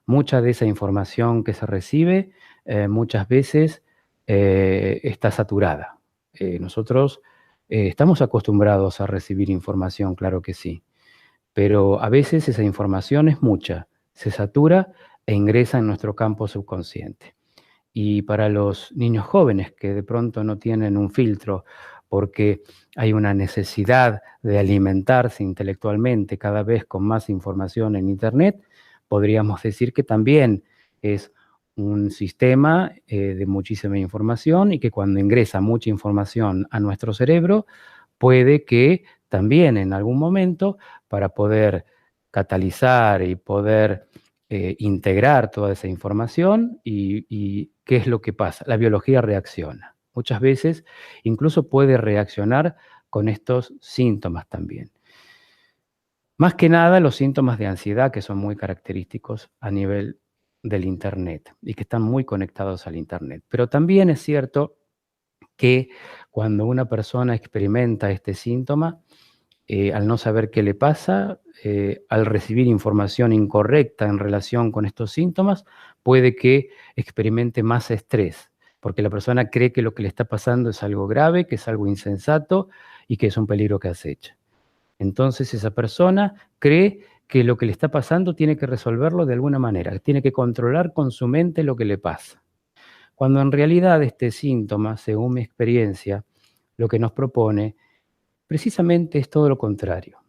Mucha de esa información que se recibe muchas veces está saturada. Nosotros estamos acostumbrados a recibir información, claro que sí, pero a veces esa información es mucha, se satura e ingresa en nuestro campo subconsciente. Y para los niños jóvenes que de pronto no tienen un filtro porque hay una necesidad de alimentarse intelectualmente cada vez con más información en Internet, podríamos decir que también es un sistema de muchísima información y que cuando ingresa mucha información a nuestro cerebro, puede que también en algún momento, para poder catalizar y poder integrar toda esa información y ¿qué es lo que pasa? La biología reacciona. Muchas veces incluso puede reaccionar con estos síntomas también. Más que nada los síntomas de ansiedad que son muy característicos a nivel del Internet y que están muy conectados al Internet. Pero también es cierto que cuando una persona experimenta este síntoma, al no saber qué le pasa, al recibir información incorrecta en relación con estos síntomas, puede que experimente más estrés, porque la persona cree que lo que le está pasando es algo grave, que es algo insensato y que es un peligro que acecha. Entonces esa persona cree que lo que le está pasando tiene que resolverlo de alguna manera, tiene que controlar con su mente lo que le pasa. Cuando en realidad este síntoma, según mi experiencia, lo que nos propone precisamente es todo lo contrario.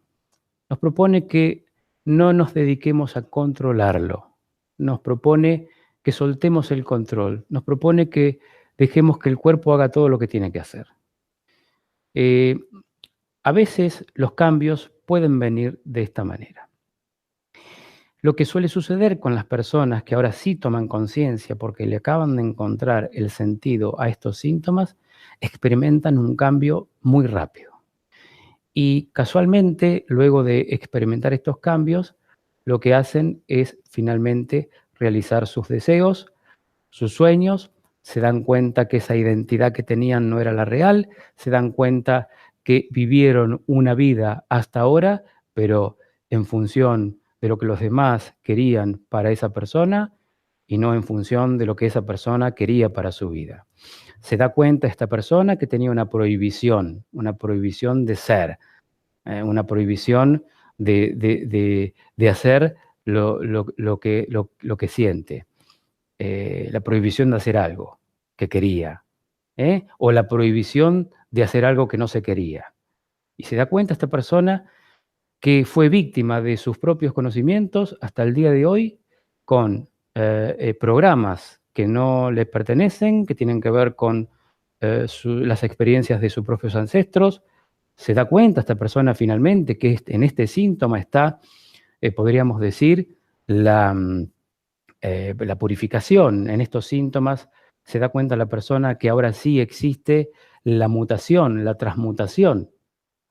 Nos propone que no nos dediquemos a controlarlo. Nos propone que soltemos el control. Nos propone que dejemos que el cuerpo haga todo lo que tiene que hacer. A veces los cambios pueden venir de esta manera. Lo que suele suceder con las personas que ahora sí toman conciencia porque le acaban de encontrar el sentido a estos síntomas, experimentan un cambio muy rápido. Y casualmente, luego de experimentar estos cambios, lo que hacen es finalmente realizar sus deseos, sus sueños, se dan cuenta que esa identidad que tenían no era la real, se dan cuenta que vivieron una vida hasta ahora, pero en función de lo que los demás querían para esa persona y no en función de lo que esa persona quería para su vida. Se da cuenta esta persona que tenía una prohibición de ser, una prohibición de hacer lo que siente, la prohibición de hacer algo que quería, o la prohibición de hacer algo que no se quería. Y se da cuenta esta persona que fue víctima de sus propios conocimientos hasta el día de hoy con programas que no le pertenecen, que tienen que ver con las experiencias de sus propios ancestros. Se da cuenta esta persona finalmente que en este síntoma está, podríamos decir, la purificación. En estos síntomas se da cuenta la persona que ahora sí existe la mutación, la transmutación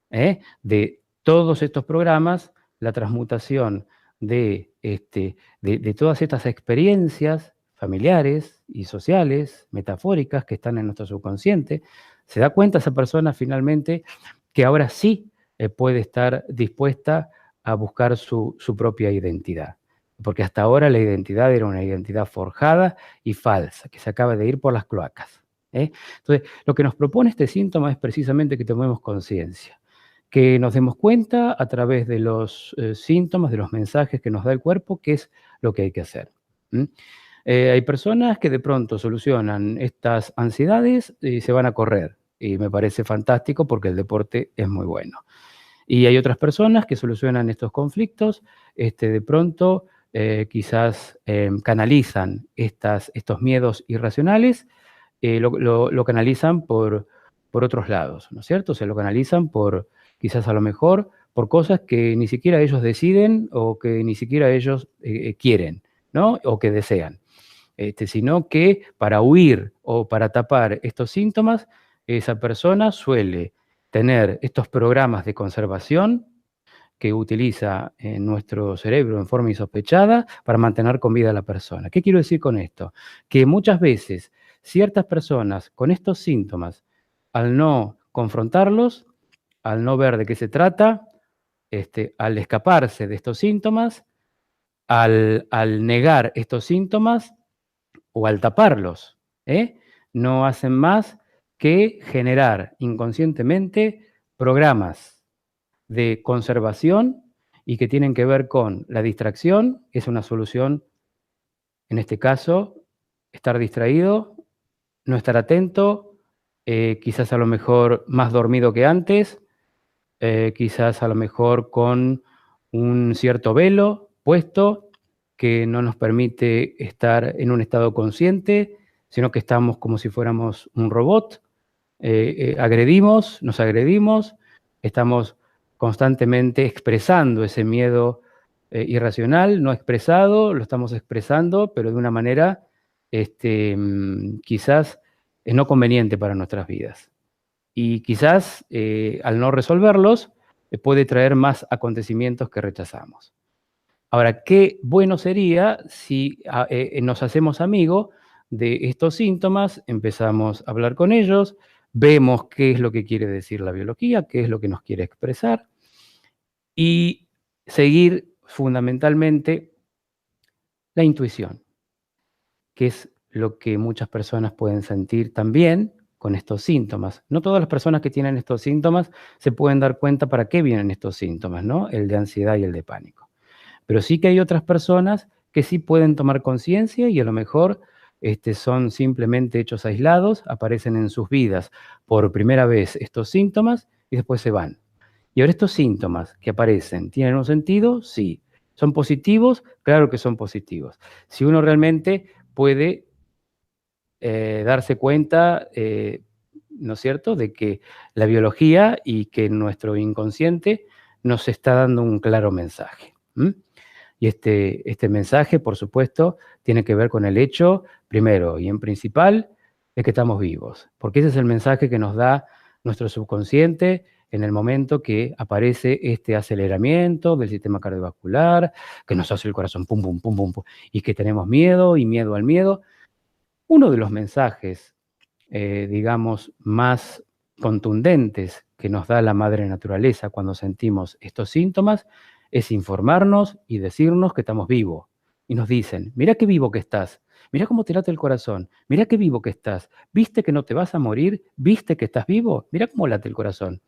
de todos estos programas, la transmutación de todas estas experiencias familiares y sociales, metafóricas, que están en nuestro subconsciente. Se da cuenta esa persona finalmente que ahora sí puede estar dispuesta a buscar su propia identidad. Porque hasta ahora la identidad era una identidad forjada y falsa, que se acaba de ir por las cloacas. Entonces, lo que nos propone este síntoma es precisamente que tomemos conciencia, que nos demos cuenta a través de los síntomas, de los mensajes que nos da el cuerpo, qué es lo que hay que hacer. Hay personas que de pronto solucionan estas ansiedades y se van a correr, y me parece fantástico porque el deporte es muy bueno. Y hay otras personas que solucionan estos conflictos, de pronto quizás canalizan estos miedos irracionales, lo canalizan por otros lados, ¿no es cierto? Se lo canalizan quizás a lo mejor por cosas que ni siquiera ellos deciden o que ni siquiera ellos quieren, ¿no? O que desean. Sino que para huir o para tapar estos síntomas, esa persona suele tener estos programas de conservación que utiliza en nuestro cerebro en forma insospechada para mantener con vida a la persona. ¿Qué quiero decir con esto? Que muchas veces ciertas personas con estos síntomas, al no confrontarlos, al no ver de qué se trata, al escaparse de estos síntomas, al negar estos síntomas o al taparlos, no hacen más que generar inconscientemente programas de conservación y que tienen que ver con la distracción. Es una solución, en este caso, estar distraído, no estar atento, quizás a lo mejor más dormido que antes, quizás a lo mejor con un cierto velo puesto que no nos permite estar en un estado consciente, sino que estamos como si fuéramos un robot, nos agredimos, estamos constantemente expresando ese miedo irracional, no expresado, lo estamos expresando, pero de una manera quizás no conveniente para nuestras vidas. Y quizás al no resolverlos puede traer más acontecimientos que rechazamos. Ahora, qué bueno sería si nos hacemos amigos de estos síntomas, empezamos a hablar con ellos, vemos qué es lo que quiere decir la biología, qué es lo que nos quiere expresar, y seguir fundamentalmente la intuición, que es lo que muchas personas pueden sentir también con estos síntomas. No todas las personas que tienen estos síntomas se pueden dar cuenta para qué vienen estos síntomas, ¿no? El de ansiedad y el de pánico. Pero sí que hay otras personas que sí pueden tomar conciencia y a lo mejor son simplemente hechos aislados, aparecen en sus vidas por primera vez estos síntomas y después se van. Y ahora estos síntomas que aparecen, ¿tienen un sentido? Sí. ¿Son positivos? Claro que son positivos. Si uno realmente puede darse cuenta, ¿no es cierto?, de que la biología y que nuestro inconsciente nos está dando un claro mensaje. Y este mensaje, por supuesto, tiene que ver con el hecho, primero y en principal, de que estamos vivos, porque ese es el mensaje que nos da nuestro subconsciente en el momento que aparece este aceleramiento del sistema cardiovascular, que nos hace el corazón pum, pum, pum, pum, pum, y que tenemos miedo y miedo al miedo. Uno de los mensajes, digamos, más contundentes que nos da la madre naturaleza cuando sentimos estos síntomas es informarnos y decirnos que estamos vivos. Y nos dicen, mira qué vivo que estás, mira cómo te late el corazón, mira qué vivo que estás, viste que no te vas a morir, viste que estás vivo, mira cómo late el corazón.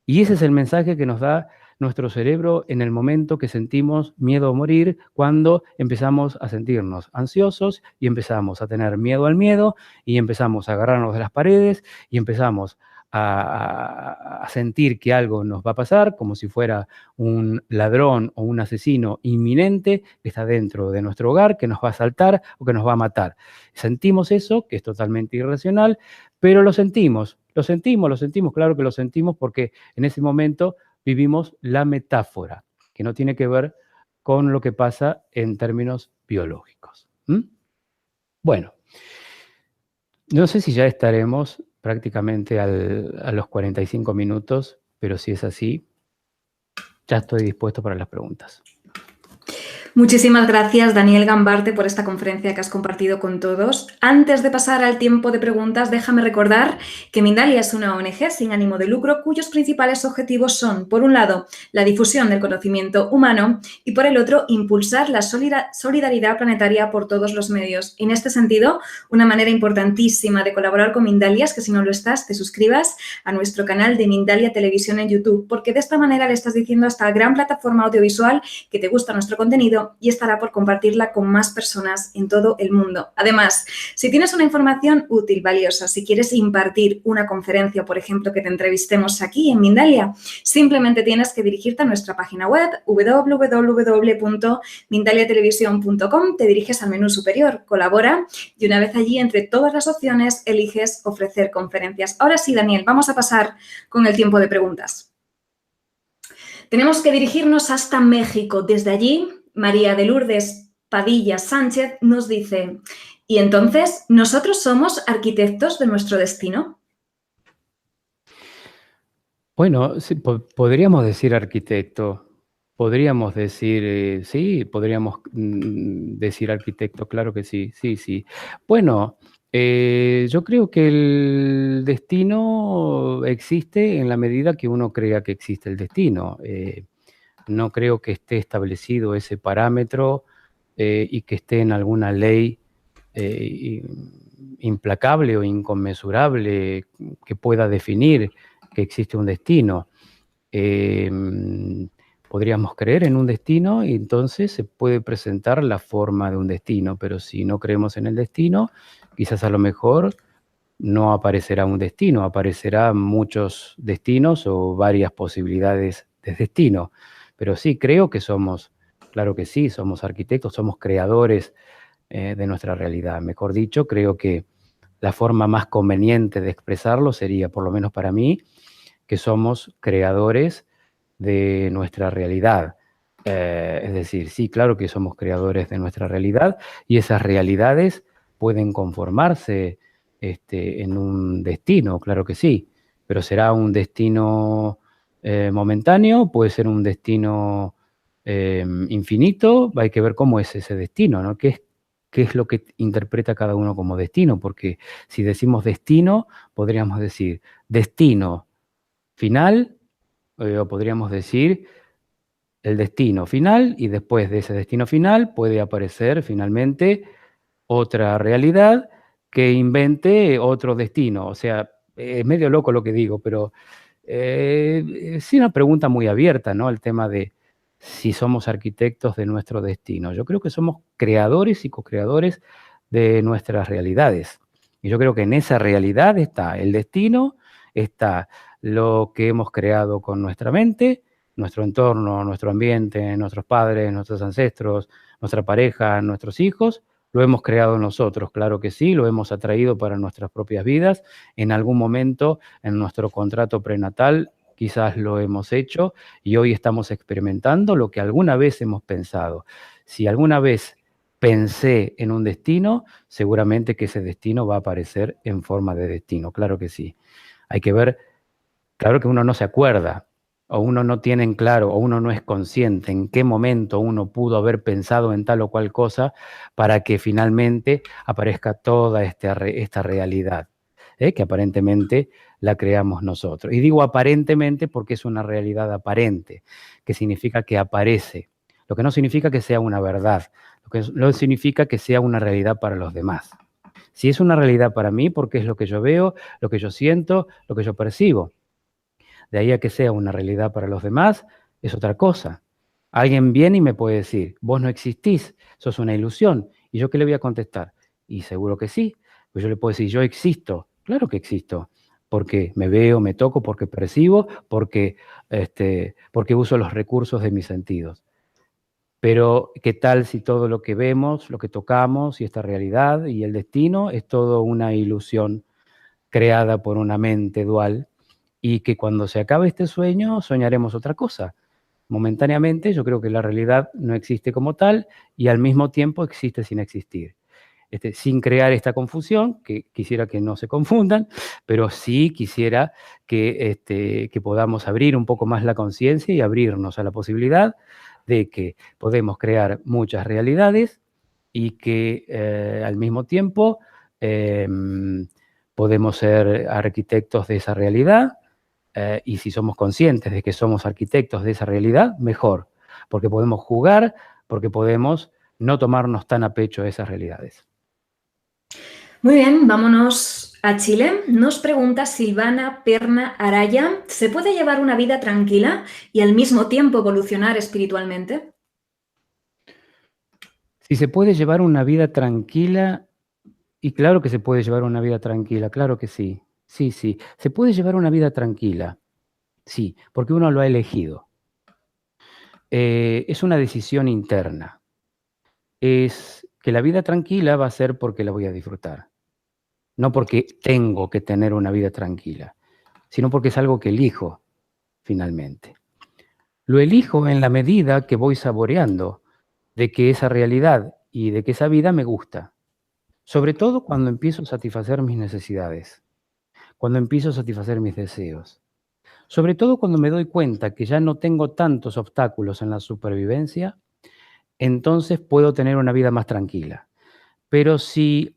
Y ese es el mensaje que nos da nuestro cerebro en el momento que sentimos miedo a morir, cuando empezamos a sentirnos ansiosos y empezamos a tener miedo al miedo y empezamos a agarrarnos de las paredes y empezamos a sentir que algo nos va a pasar, como si fuera un ladrón o un asesino inminente que está dentro de nuestro hogar, que nos va a asaltar o que nos va a matar. Sentimos eso, que es totalmente irracional, pero lo sentimos, claro que lo sentimos porque en ese momento vivimos la metáfora, que no tiene que ver con lo que pasa en términos biológicos. Bueno, no sé si ya estaremos prácticamente a los 45 minutos, pero si es así, ya estoy dispuesto para las preguntas. Muchísimas gracias, Daniel Gambarte, por esta conferencia que has compartido con todos. Antes de pasar al tiempo de preguntas, déjame recordar que Mindalia es una ONG sin ánimo de lucro cuyos principales objetivos son, por un lado, la difusión del conocimiento humano y, por el otro, impulsar la solidaridad planetaria por todos los medios. En este sentido, una manera importantísima de colaborar con Mindalia es que, si no lo estás, te suscribas a nuestro canal de Mindalia Televisión en YouTube, porque de esta manera le estás diciendo a esta gran plataforma audiovisual que te gusta nuestro contenido y estará por compartirla con más personas en todo el mundo. Además, si tienes una información útil, valiosa, si quieres impartir una conferencia, por ejemplo, que te entrevistemos aquí en Mindalia, simplemente tienes que dirigirte a nuestra página web www.mindaliatelevisión.com, te diriges al menú superior, colabora, y una vez allí, entre todas las opciones, eliges ofrecer conferencias. Ahora sí, Daniel, vamos a pasar con el tiempo de preguntas. Tenemos que dirigirnos hasta México. Desde allí, María de Lourdes Padilla Sánchez nos dice, ¿y entonces nosotros somos arquitectos de nuestro destino? Bueno, sí, podríamos decir arquitecto, podríamos decir, sí, podríamos decir arquitecto, claro que sí, sí. Bueno, yo creo que el destino existe en la medida que uno crea que existe el destino. No creo que esté establecido ese parámetro y que esté en alguna ley implacable o inconmensurable que pueda definir que existe un destino. Podríamos creer en un destino y entonces se puede presentar la forma de un destino, pero si no creemos en el destino, quizás a lo mejor no aparecerá un destino, aparecerán muchos destinos o varias posibilidades de destino. Pero sí, creo que somos, claro que sí, somos arquitectos, somos creadores de nuestra realidad. Mejor dicho, creo que la forma más conveniente de expresarlo sería, por lo menos para mí, que somos creadores de nuestra realidad. Es decir, sí, claro que somos creadores de nuestra realidad y esas realidades pueden conformarse en un destino, claro que sí, pero será un destino momentáneo, puede ser un destino infinito, hay que ver cómo es ese destino, ¿no? ¿Qué qué es lo que interpreta cada uno como destino, porque si decimos destino, podríamos decir destino final, o podríamos decir el destino final, y después de ese destino final puede aparecer finalmente otra realidad que invente otro destino. O sea, es medio loco lo que digo, pero es una pregunta muy abierta, ¿no? El tema de si somos arquitectos de nuestro destino. Yo creo que somos creadores y co-creadores de nuestras realidades. Y yo creo que en esa realidad está el destino, está lo que hemos creado con nuestra mente, nuestro entorno, nuestro ambiente, nuestros padres, nuestros ancestros, nuestra pareja, nuestros hijos. Lo hemos creado nosotros, claro que sí, lo hemos atraído para nuestras propias vidas. En algún momento, en nuestro contrato prenatal, quizás lo hemos hecho y hoy estamos experimentando lo que alguna vez hemos pensado. Si alguna vez pensé en un destino, seguramente que ese destino va a aparecer en forma de destino, claro que sí. Hay que ver, claro que uno no se acuerda, o uno no tiene en claro, o uno no es consciente en qué momento uno pudo haber pensado en tal o cual cosa para que finalmente aparezca toda esta realidad, que aparentemente la creamos nosotros. Y digo aparentemente porque es una realidad aparente, que significa que aparece, lo que no significa que sea una verdad, lo que no significa que sea una realidad para los demás. Si es una realidad para mí, porque es lo que yo veo, lo que yo siento, lo que yo percibo. De ahí a que sea una realidad para los demás, es otra cosa. Alguien viene y me puede decir, vos no existís, sos una ilusión. ¿Y yo qué le voy a contestar? Y seguro que sí. Pues yo le puedo decir, yo existo. Claro que existo. Porque me veo, me toco, porque percibo, porque uso los recursos de mis sentidos. Pero, ¿qué tal si todo lo que vemos, lo que tocamos y esta realidad y el destino es todo una ilusión creada por una mente dual? Y que cuando se acabe este sueño soñaremos otra cosa. Momentáneamente yo creo que la realidad no existe como tal y al mismo tiempo existe sin existir. Sin crear esta confusión, que quisiera que no se confundan, pero sí quisiera que podamos abrir un poco más la conciencia y abrirnos a la posibilidad de que podemos crear muchas realidades y que al mismo tiempo podemos ser arquitectos de esa realidad. Y si somos conscientes de que somos arquitectos de esa realidad, mejor, porque podemos jugar, porque podemos no tomarnos tan a pecho esas realidades. Muy bien, vámonos a Chile. Nos pregunta Silvana Perna Araya, ¿se puede llevar una vida tranquila y al mismo tiempo evolucionar espiritualmente? Si se puede llevar una vida tranquila, y claro que se puede llevar una vida tranquila, claro que sí. Sí, sí, se puede llevar una vida tranquila, sí, porque uno lo ha elegido. Es una decisión interna. Es que la vida tranquila va a ser porque la voy a disfrutar, no porque tengo que tener una vida tranquila, sino porque es algo que elijo finalmente. Lo elijo en la medida que voy saboreando de que esa realidad y de que esa vida me gusta, sobre todo cuando empiezo a satisfacer mis necesidades, cuando empiezo a satisfacer mis deseos, sobre todo cuando me doy cuenta que ya no tengo tantos obstáculos en la supervivencia, entonces puedo tener una vida más tranquila. Pero si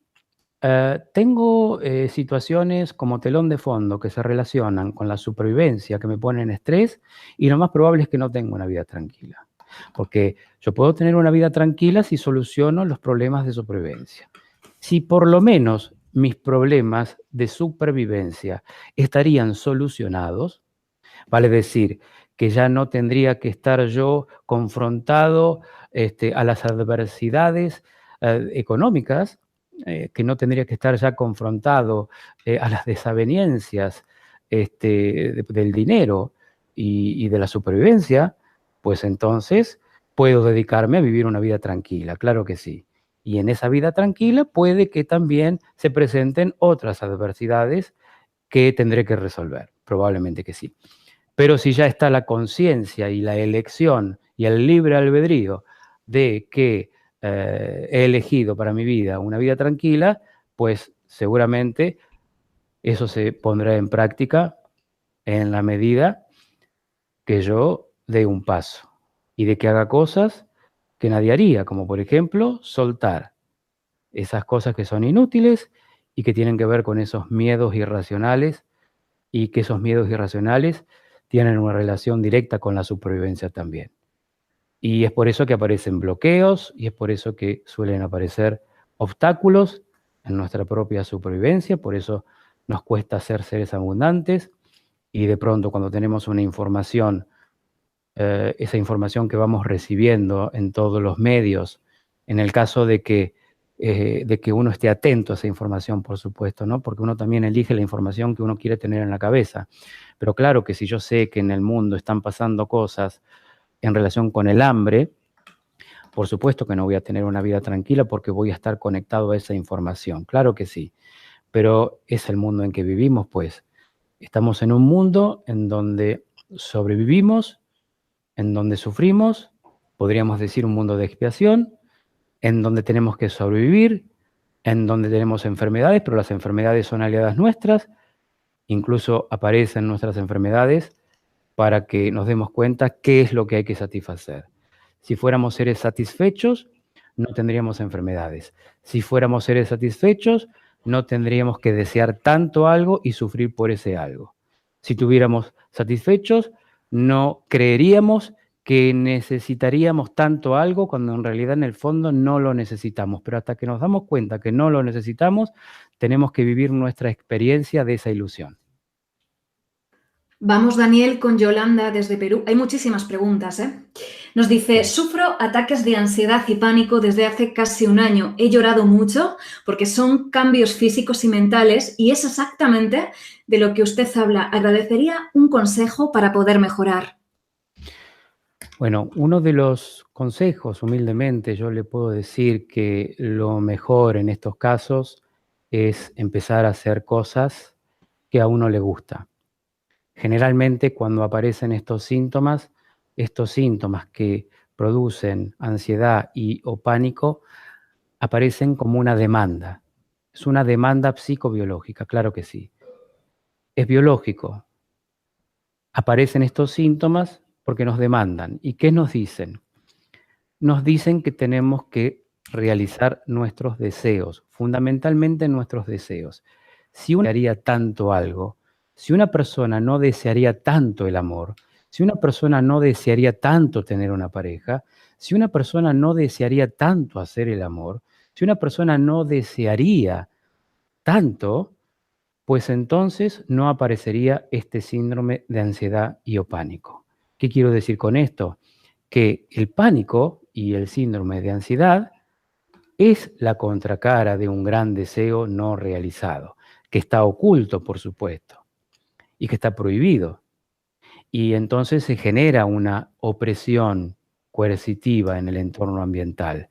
tengo situaciones como telón de fondo que se relacionan con la supervivencia, que me ponen estrés, y lo más probable es que no tenga una vida tranquila. Porque yo puedo tener una vida tranquila si soluciono los problemas de supervivencia. Si por lo menos mis problemas de supervivencia estarían solucionados, vale decir que ya no tendría que estar yo confrontado a las adversidades económicas, que no tendría que estar ya confrontado a las desavenencias del dinero y de la supervivencia, pues entonces puedo dedicarme a vivir una vida tranquila, claro que sí. Y en esa vida tranquila puede que también se presenten otras adversidades que tendré que resolver, probablemente que sí. Pero si ya está la conciencia y la elección y el libre albedrío de que he elegido para mi vida una vida tranquila, pues seguramente eso se pondrá en práctica en la medida que yo dé un paso y de que haga cosas que nadie haría, como por ejemplo soltar. esas cosas que son inútiles y que tienen que ver con esos miedos irracionales, y que esos miedos irracionales tienen una relación directa con la supervivencia también. Y es por eso que aparecen bloqueos, y es por eso que suelen aparecer obstáculos en nuestra propia supervivencia, por eso nos cuesta ser seres abundantes, y de pronto cuando tenemos una información, esa información que vamos recibiendo en todos los medios, en el caso de que uno esté atento a esa información, por supuesto, ¿no? Porque uno también elige la información que uno quiere tener en la cabeza. Pero claro que si yo sé que en el mundo están pasando cosas en relación con el hambre, por supuesto que no voy a tener una vida tranquila porque voy a estar conectado a esa información. Claro que sí, pero es el mundo en que vivimos, pues. Estamos en un mundo en donde sobrevivimos, en donde sufrimos, podríamos decir un mundo de expiación, en donde tenemos que sobrevivir, en donde tenemos enfermedades, pero las enfermedades son aliadas nuestras, incluso aparecen nuestras enfermedades para que nos demos cuenta qué es lo que hay que satisfacer. Si fuéramos seres satisfechos, no tendríamos enfermedades. Si fuéramos seres satisfechos, no tendríamos que desear tanto algo y sufrir por ese algo. Si tuviéramos satisfechos, no creeríamos que necesitaríamos tanto algo cuando en realidad en el fondo no lo necesitamos. Pero hasta que nos damos cuenta que no lo necesitamos, tenemos que vivir nuestra experiencia de esa ilusión. Vamos, Daniel, con Yolanda desde Perú. Hay muchísimas preguntas, ¿eh? Nos dice, sufro ataques de ansiedad y pánico desde hace casi un año. He llorado mucho porque son cambios físicos y mentales y es exactamente de lo que usted habla. Agradecería un consejo para poder mejorar. Bueno, uno de los consejos, humildemente, yo le puedo decir que lo mejor en estos casos es empezar a hacer cosas que a uno le gusta. Generalmente cuando aparecen estos síntomas que producen ansiedad o pánico, aparecen como una demanda. Es una demanda psicobiológica, claro que sí. Es biológico. Aparecen estos síntomas porque nos demandan. ¿Y qué nos dicen? Nos dicen que tenemos que realizar nuestros deseos, fundamentalmente nuestros deseos. Si uno haría tanto algo, si una persona no desearía tanto el amor, si una persona no desearía tanto tener una pareja, si una persona no desearía tanto hacer el amor, si una persona no desearía tanto, pues entonces no aparecería este síndrome de ansiedad y o pánico. ¿Qué quiero decir con esto? Que el pánico y el síndrome de ansiedad es la contracara de un gran deseo no realizado, que está oculto, por supuesto, y que está prohibido. Y entonces se genera una opresión coercitiva en el entorno ambiental.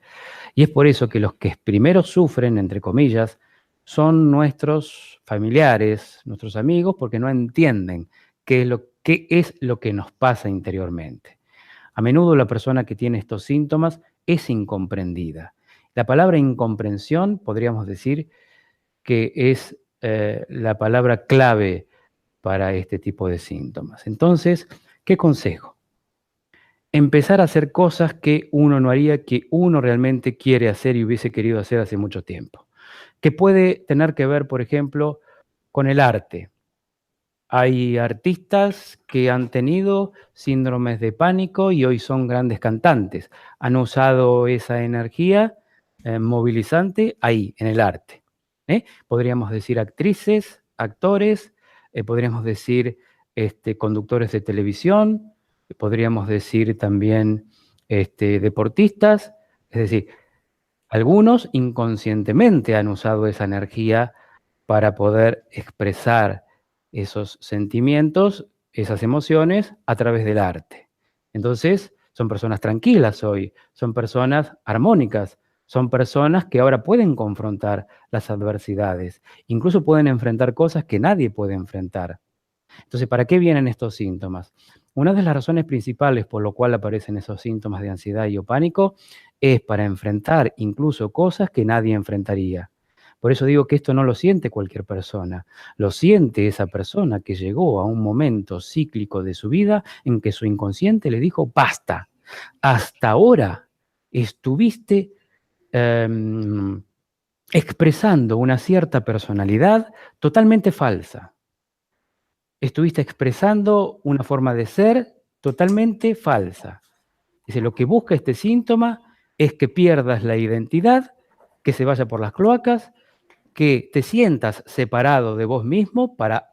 Y es por eso que los que primero sufren, entre comillas, son nuestros familiares, nuestros amigos, porque no entienden qué es lo que nos pasa interiormente. A menudo la persona que tiene estos síntomas es incomprendida. La palabra incomprensión podríamos decir que es la palabra clave para este tipo de síntomas. Entonces, ¿qué consejo? Empezar a hacer cosas que uno no haría, que uno realmente quiere hacer y hubiese querido hacer hace mucho tiempo. Que puede tener que ver, por ejemplo, con el arte. Hay artistas que han tenido síndromes de pánico y hoy son grandes cantantes. Han usado esa energía movilizante ahí, en el arte. Podríamos decir actrices, actores, podríamos decir conductores de televisión, podríamos decir también deportistas. Es decir, algunos inconscientemente han usado esa energía para poder expresar esos sentimientos, esas emociones a través del arte. Entonces, son personas tranquilas hoy, son personas armónicas, son personas que ahora pueden confrontar las adversidades, incluso pueden enfrentar cosas que nadie puede enfrentar. Entonces, ¿para qué vienen estos síntomas? Una de las razones principales por lo cual aparecen esos síntomas de ansiedad y o pánico es para enfrentar incluso cosas que nadie enfrentaría. Por eso digo que esto no lo siente cualquier persona, lo siente esa persona que llegó a un momento cíclico de su vida en que su inconsciente le dijo, basta, hasta ahora estuviste expresando una cierta personalidad totalmente falsa. Estuviste expresando una forma de ser totalmente falsa. Dice, lo que busca este síntoma es que pierdas la identidad, que se vaya por las cloacas, que te sientas separado de vos mismo para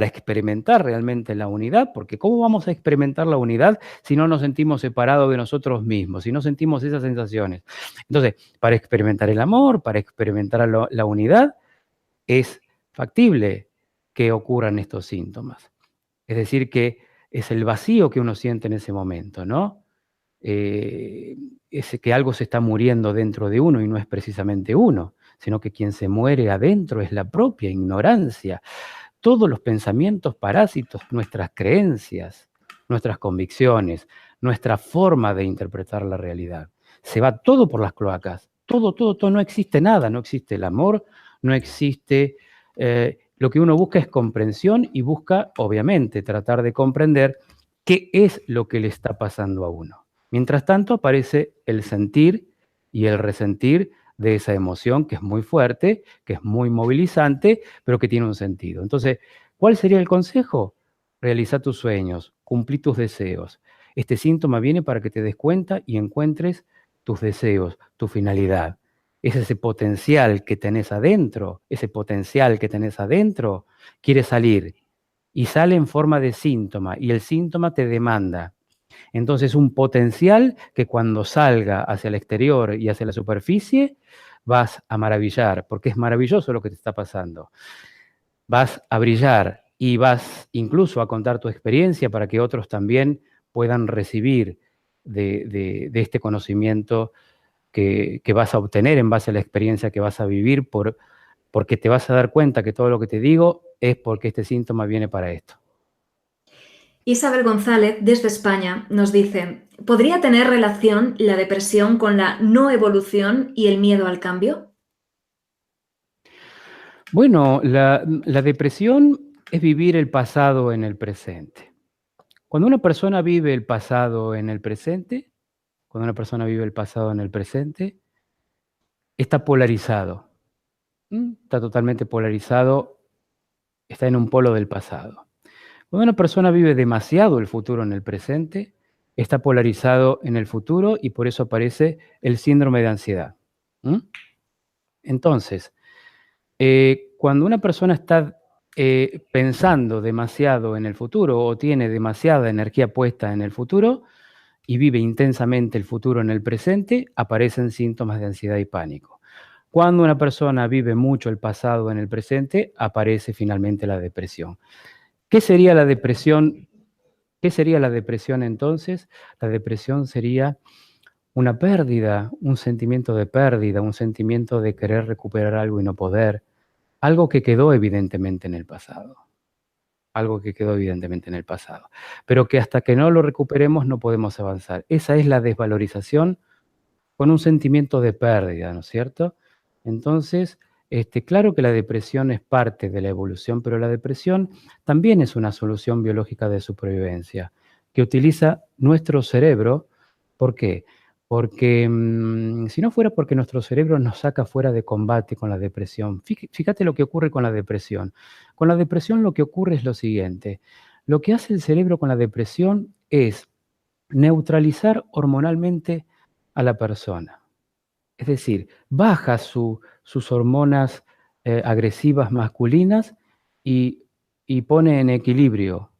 experimentar realmente la unidad, porque ¿cómo vamos a experimentar la unidad si no nos sentimos separados de nosotros mismos, si no sentimos esas sensaciones? Entonces, para experimentar el amor, para experimentar la unidad, es factible que ocurran estos síntomas. Es decir, que es el vacío que uno siente en ese momento, ¿no? Es que algo se está muriendo dentro de uno y no es precisamente uno, sino que quien se muere adentro es la propia ignorancia. Todos los pensamientos parásitos, nuestras creencias, nuestras convicciones, nuestra forma de interpretar la realidad. Se va todo por las cloacas, todo, no existe nada, no existe el amor, no existe... lo que uno busca es comprensión y busca, obviamente, tratar de comprender qué es lo que le está pasando a uno. Mientras tanto, aparece el sentir y el resentir de esa emoción que es muy fuerte, que es muy movilizante, pero que tiene un sentido. Entonces, ¿cuál sería el consejo? Realiza tus sueños, cumplí tus deseos. Este síntoma viene para que te des cuenta y encuentres tus deseos, tu finalidad. Es ese potencial que tenés adentro, quiere salir y sale en forma de síntoma y el síntoma te demanda. Entonces, un potencial que cuando salga hacia el exterior y hacia la superficie, vas a maravillar, porque es maravilloso lo que te está pasando. Vas a brillar y vas incluso a contar tu experiencia para que otros también puedan recibir de este conocimiento que vas a obtener en base a la experiencia que vas a vivir, porque te vas a dar cuenta que todo lo que te digo es porque este síntoma viene para esto. Isabel González, desde España, nos dice, ¿podría tener relación la depresión con la no evolución y el miedo al cambio? Bueno, la depresión es vivir el pasado en el presente. Cuando una persona vive el pasado en el presente, está polarizado. Está totalmente polarizado, está en un polo del pasado. Cuando una persona vive demasiado el futuro en el presente, está polarizado en el futuro y por eso aparece el síndrome de ansiedad. Entonces, cuando una persona está pensando demasiado en el futuro o tiene demasiada energía puesta en el futuro y vive intensamente el futuro en el presente, aparecen síntomas de ansiedad y pánico. Cuando una persona vive mucho el pasado en el presente, aparece finalmente la depresión. ¿Qué sería la depresión? ¿Qué sería la depresión entonces? La depresión sería una pérdida, un sentimiento de pérdida, un sentimiento de querer recuperar algo y no poder, algo que quedó evidentemente en el pasado, pero que hasta que no lo recuperemos no podemos avanzar. Esa es la desvalorización con un sentimiento de pérdida, ¿no es cierto? Entonces, claro que la depresión es parte de la evolución, pero la depresión también es una solución biológica de supervivencia que utiliza nuestro cerebro. ¿Por qué? Porque si no fuera porque nuestro cerebro nos saca fuera de combate con la depresión, fíjate lo que ocurre con la depresión. Con la depresión lo que ocurre es lo siguiente. Lo que hace el cerebro con la depresión es neutralizar hormonalmente a la persona. Es decir, baja sus hormonas agresivas masculinas y pone en equilibrio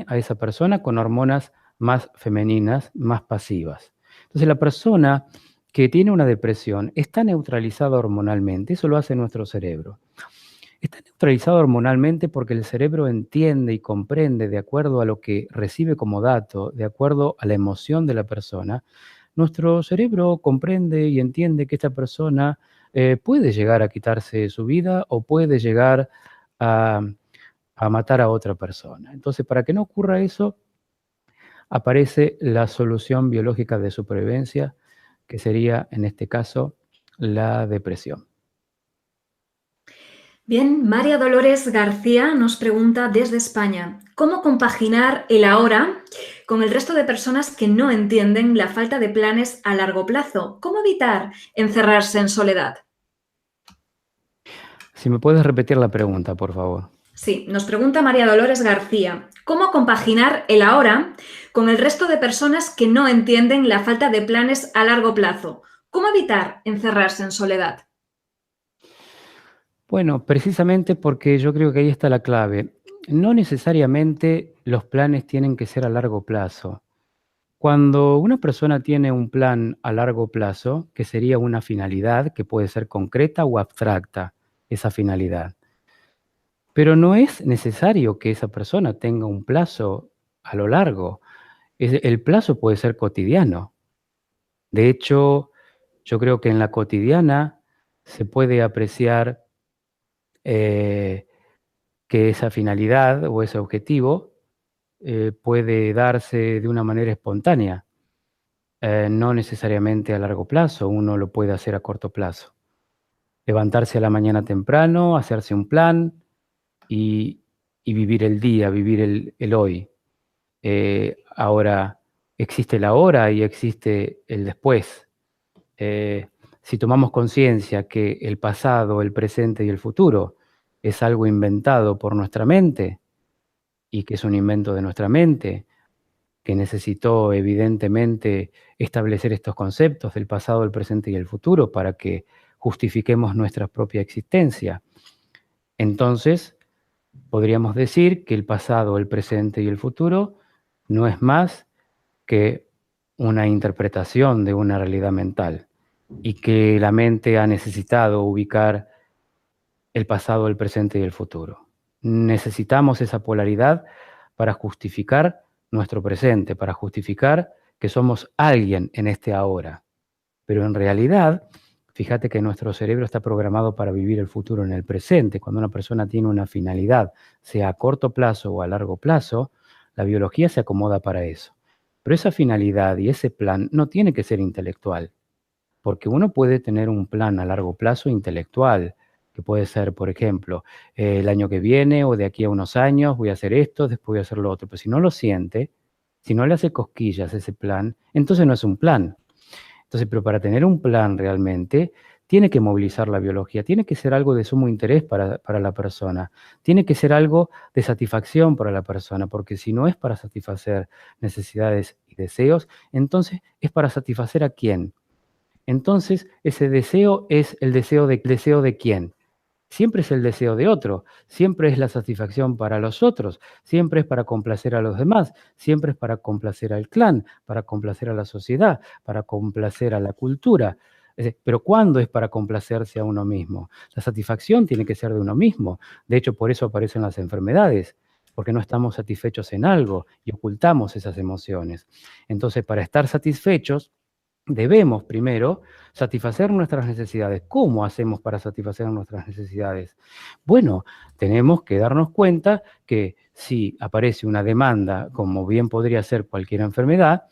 a esa persona con hormonas más femeninas, más pasivas. Entonces, la persona que tiene una depresión está neutralizada hormonalmente, eso lo hace nuestro cerebro. Está neutralizado hormonalmente porque el cerebro entiende y comprende de acuerdo a lo que recibe como dato, de acuerdo a la emoción de la persona. Nuestro cerebro comprende y entiende que esta persona puede llegar a quitarse su vida o puede llegar a matar a otra persona. Entonces, para que no ocurra eso, aparece la solución biológica de supervivencia, que sería, en este caso, la depresión. Bien, María Dolores García nos pregunta desde España, ¿cómo compaginar el ahora con el resto de personas que no entienden la falta de planes a largo plazo? ¿Cómo evitar encerrarse en soledad? Si me puedes repetir la pregunta, por favor. Sí, nos pregunta María Dolores García, ¿cómo compaginar el ahora con el resto de personas que no entienden la falta de planes a largo plazo? ¿Cómo evitar encerrarse en soledad? Bueno, precisamente porque yo creo que ahí está la clave. No necesariamente los planes tienen que ser a largo plazo. Cuando una persona tiene un plan a largo plazo, que sería una finalidad que puede ser concreta o abstracta, esa finalidad, pero no es necesario que esa persona tenga un plazo a lo largo. El plazo puede ser cotidiano. De hecho, yo creo que en la cotidiana se puede apreciar eh, que esa finalidad o ese objetivo puede darse de una manera espontánea, no necesariamente a largo plazo, uno lo puede hacer a corto plazo. Levantarse a la mañana temprano, hacerse un plan y, y vivir el día, vivir el hoy. Ahora, existe la hora y existe el después. Si tomamos conciencia que el pasado, el presente y el futuro es algo inventado por nuestra mente y que es un invento de nuestra mente, que necesitó evidentemente establecer estos conceptos del pasado, el presente y el futuro para que justifiquemos nuestra propia existencia. Entonces, podríamos decir que el pasado, el presente y el futuro no es más que una interpretación de una realidad mental y que la mente ha necesitado ubicar el pasado, el presente y el futuro. Necesitamos esa polaridad para justificar nuestro presente, para justificar que somos alguien en este ahora. Pero en realidad, fíjate que nuestro cerebro está programado para vivir el futuro en el presente. Cuando una persona tiene una finalidad, sea a corto plazo o a largo plazo, la biología se acomoda para eso. Pero esa finalidad y ese plan no tiene que ser intelectual, porque uno puede tener un plan a largo plazo intelectual, que puede ser, por ejemplo, el año que viene o de aquí a unos años voy a hacer esto, después voy a hacer lo otro. Pero si no lo siente, si no le hace cosquillas ese plan, entonces no es un plan. Entonces, pero para tener un plan realmente, tiene que movilizar la biología, tiene que ser algo de sumo interés para la persona, tiene que ser algo de satisfacción para la persona, porque si no es para satisfacer necesidades y deseos, entonces es para satisfacer a quién. Entonces, ese deseo es el deseo de quién. Siempre es el deseo de otro, siempre es la satisfacción para los otros, siempre es para complacer a los demás, siempre es para complacer al clan, para complacer a la sociedad, para complacer a la cultura. Pero ¿cuándo es para complacerse a uno mismo? La satisfacción tiene que ser de uno mismo. De hecho, por eso aparecen las enfermedades, porque no estamos satisfechos en algo y ocultamos esas emociones. Entonces, para estar satisfechos, debemos primero satisfacer nuestras necesidades. ¿Cómo hacemos para satisfacer nuestras necesidades? Bueno, tenemos que darnos cuenta que si aparece una demanda, como bien podría ser cualquier enfermedad,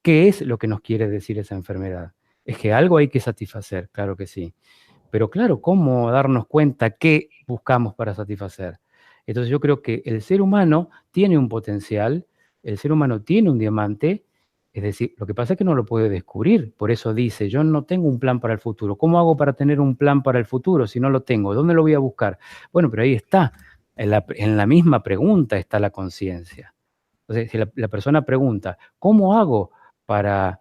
¿qué es lo que nos quiere decir esa enfermedad? Es que algo hay que satisfacer, claro que sí. Pero claro, ¿cómo darnos cuenta qué buscamos para satisfacer? Entonces yo creo que el ser humano tiene un potencial, el ser humano tiene un diamante, es decir, lo que pasa es que no lo puede descubrir. Por eso dice, yo no tengo un plan para el futuro. ¿Cómo hago para tener un plan para el futuro si no lo tengo? ¿Dónde lo voy a buscar? Bueno, pero ahí está. En la misma pregunta está la conciencia. Entonces, si la persona pregunta, ¿cómo hago para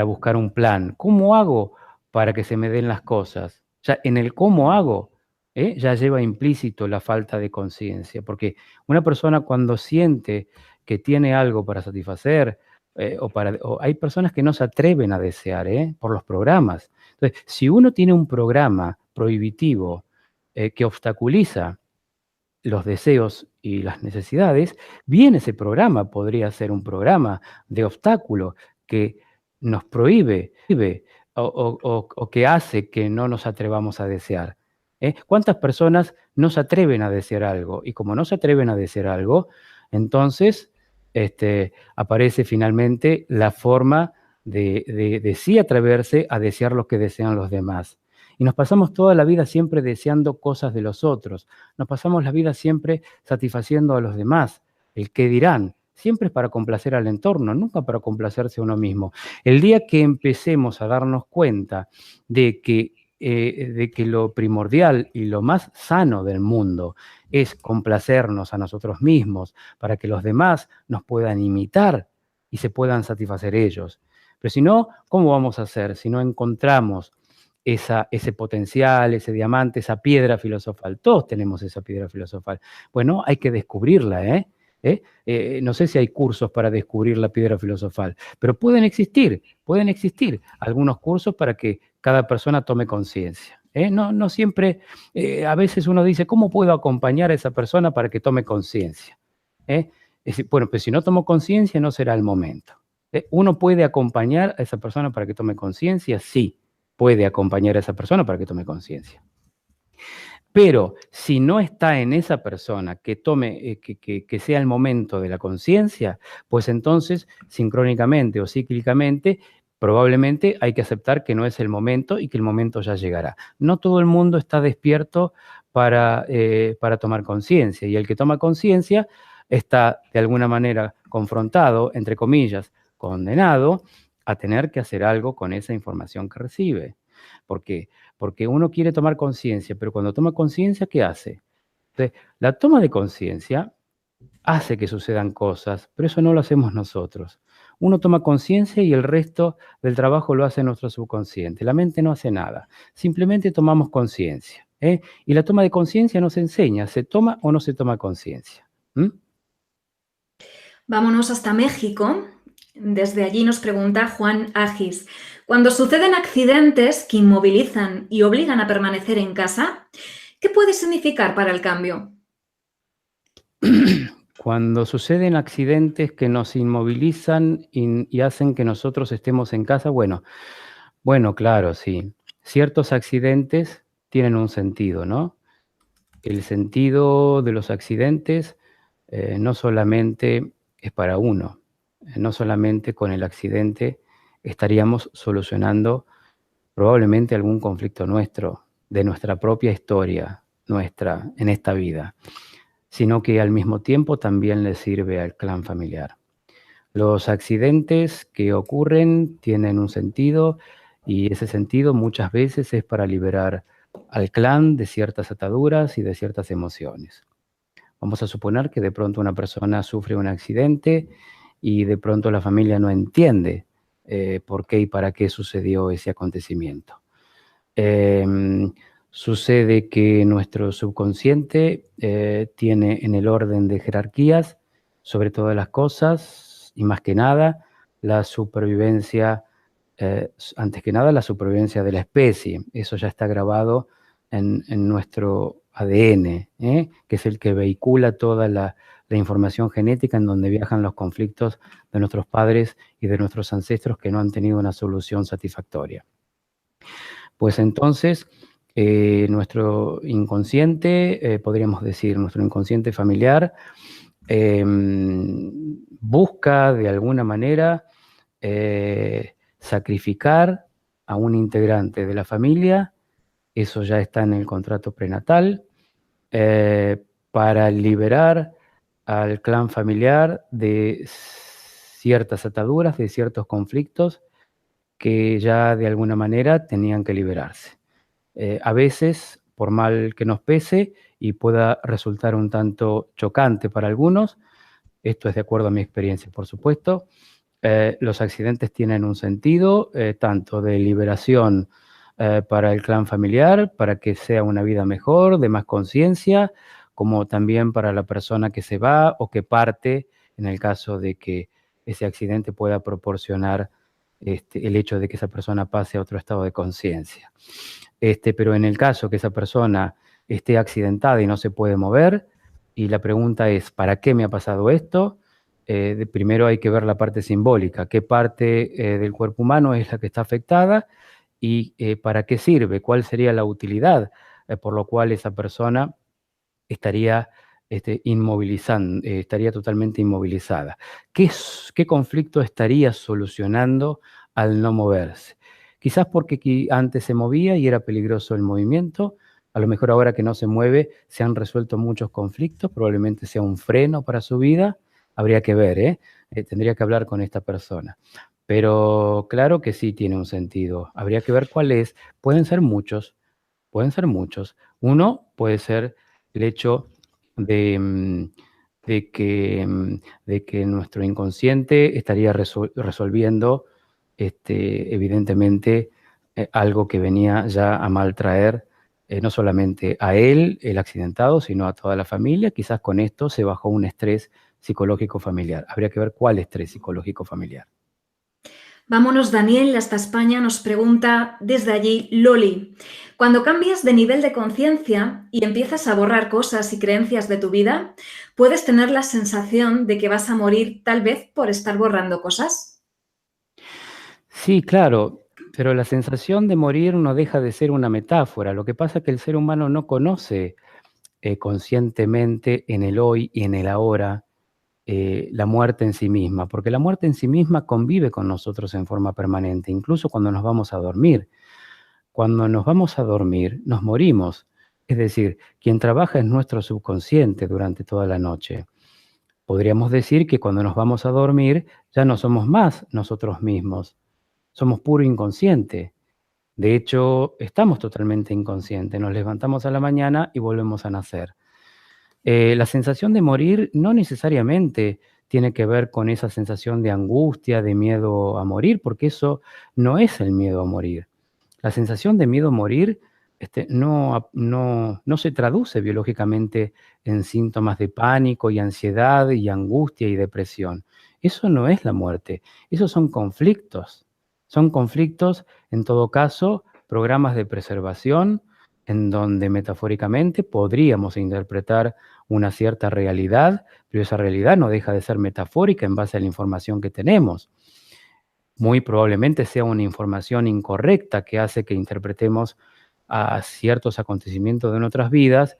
buscar un plan? ¿Cómo hago para que se me den las cosas? Ya en el cómo hago, ya lleva implícito la falta de conciencia, porque una persona cuando siente que tiene algo para satisfacer, o hay personas que no se atreven a desear, por los programas. Entonces, si uno tiene un programa prohibitivo que obstaculiza los deseos y las necesidades, bien ese programa podría ser un programa de obstáculo que nos prohíbe o que hace que no nos atrevamos a desear. ¿Cuántas personas no se atreven a desear algo? Y como no se atreven a desear algo, entonces aparece finalmente la forma de sí atreverse a desear lo que desean los demás. Y nos pasamos toda la vida siempre deseando cosas de los otros. Nos pasamos la vida siempre satisfaciendo a los demás. El qué dirán. Siempre es para complacer al entorno, nunca para complacerse a uno mismo. El día que empecemos a darnos cuenta de que de que lo primordial y lo más sano del mundo es complacernos a nosotros mismos para que los demás nos puedan imitar y se puedan satisfacer ellos. Pero si no, ¿cómo vamos a hacer si no encontramos ese potencial, ese diamante, esa piedra filosofal? Todos tenemos esa piedra filosofal. Bueno, hay que descubrirla, ¿eh? No sé si hay cursos para descubrir la piedra filosofal, pero pueden existir algunos cursos para que cada persona tome conciencia. No siempre, a veces uno dice, ¿cómo puedo acompañar a esa persona para que tome conciencia? Bueno, pues si no tomo conciencia no será el momento. ¿Uno puede acompañar a esa persona para que tome conciencia? Sí, puede acompañar a esa persona para que tome conciencia. Pero si no está en esa persona que tome, que sea el momento de la conciencia, pues entonces, sincrónicamente o cíclicamente, probablemente hay que aceptar que no es el momento y que el momento ya llegará. No todo el mundo está despierto para tomar conciencia, y el que toma conciencia está de alguna manera confrontado, entre comillas, condenado a tener que hacer algo con esa información que recibe. ¿Por qué? Porque uno quiere tomar conciencia, pero cuando toma conciencia, ¿qué hace? Entonces, la toma de conciencia hace que sucedan cosas, pero eso no lo hacemos nosotros. Uno toma conciencia y el resto del trabajo lo hace nuestro subconsciente. La mente no hace nada, simplemente tomamos conciencia. Y la toma de conciencia nos enseña, ¿se toma o no se toma conciencia? Vámonos hasta México. Desde allí nos pregunta Juan Agis. Cuando suceden accidentes que inmovilizan y obligan a permanecer en casa, ¿qué puede significar para el cambio? Cuando suceden accidentes que nos inmovilizan y hacen que nosotros estemos en casa, bueno, claro, sí. Ciertos accidentes tienen un sentido, ¿no? El sentido de los accidentes no solamente es para uno, no solamente con el accidente estaríamos solucionando probablemente algún conflicto nuestro, de nuestra propia historia, en esta vida, sino que al mismo tiempo también le sirve al clan familiar. Los accidentes que ocurren tienen un sentido, y ese sentido muchas veces es para liberar al clan de ciertas ataduras y de ciertas emociones. Vamos a suponer que de pronto una persona sufre un accidente y de pronto la familia no entiende por qué y para qué sucedió ese acontecimiento. Sucede que nuestro subconsciente tiene en el orden de jerarquías, sobre todas las cosas, y más que nada, la supervivencia, antes que nada, la supervivencia de la especie. Eso ya está grabado en nuestro ADN, que es el que vehicula toda la información genética en donde viajan los conflictos de nuestros padres y de nuestros ancestros que no han tenido una solución satisfactoria. Pues entonces, nuestro inconsciente, podríamos decir, nuestro inconsciente familiar, busca de alguna manera sacrificar a un integrante de la familia, eso ya está en el contrato prenatal, para liberar al clan familiar de ciertas ataduras, de ciertos conflictos que ya de alguna manera tenían que liberarse. A veces, por mal que nos pese y pueda resultar un tanto chocante para algunos, esto es de acuerdo a mi experiencia, por supuesto, los accidentes tienen un sentido tanto de liberación para el clan familiar, para que sea una vida mejor, de más conciencia, como también para la persona que se va o que parte, en el caso de que ese accidente pueda proporcionar el hecho de que esa persona pase a otro estado de conciencia. Pero en el caso que esa persona esté accidentada y no se puede mover, y la pregunta es, ¿para qué me ha pasado esto? Primero hay que ver la parte simbólica, qué parte del cuerpo humano es la que está afectada y para qué sirve, cuál sería la utilidad por lo cual esa persona estaría estaría totalmente inmovilizada. ¿Qué conflicto estaría solucionando al no moverse? Quizás porque antes se movía y era peligroso el movimiento. A lo mejor ahora que no se mueve se han resuelto muchos conflictos, probablemente sea un freno para su vida. Habría que ver, tendría que hablar con esta persona. Pero claro que sí tiene un sentido. Habría que ver cuál es. Pueden ser muchos, pueden ser muchos. Uno puede ser el hecho de, de que nuestro inconsciente estaría resolviendo, evidentemente, algo que venía ya a maltraer no solamente a él, el accidentado, sino a toda la familia. Quizás con esto se bajó un estrés psicológico familiar. Habría que ver cuál estrés psicológico familiar. Vámonos, Daniel, hasta España. Nos pregunta desde allí Loli. Cuando cambias de nivel de conciencia y empiezas a borrar cosas y creencias de tu vida, ¿puedes tener la sensación de que vas a morir tal vez por estar borrando cosas? Sí, claro, pero la sensación de morir no deja de ser una metáfora. Lo que pasa es que el ser humano no conoce conscientemente en el hoy y en el ahora la muerte en sí misma, porque la muerte en sí misma convive con nosotros en forma permanente, incluso cuando nos vamos a dormir. Cuando nos vamos a dormir, nos morimos. Es decir, quien trabaja es nuestro subconsciente durante toda la noche. Podríamos decir que cuando nos vamos a dormir ya no somos más nosotros mismos, somos puro inconsciente. De hecho, estamos totalmente inconscientes, nos levantamos a la mañana y volvemos a nacer. La sensación de morir no necesariamente tiene que ver con esa sensación de angustia, de miedo a morir, porque eso no es el miedo a morir. La sensación de miedo a morir no se traduce biológicamente en síntomas de pánico y ansiedad y angustia y depresión. Eso no es la muerte, esos son conflictos. Son conflictos, en todo caso, programas de preservación en donde metafóricamente podríamos interpretar una cierta realidad, pero esa realidad no deja de ser metafórica en base a la información que tenemos. Muy probablemente sea una información incorrecta que hace que interpretemos a ciertos acontecimientos de nuestras vidas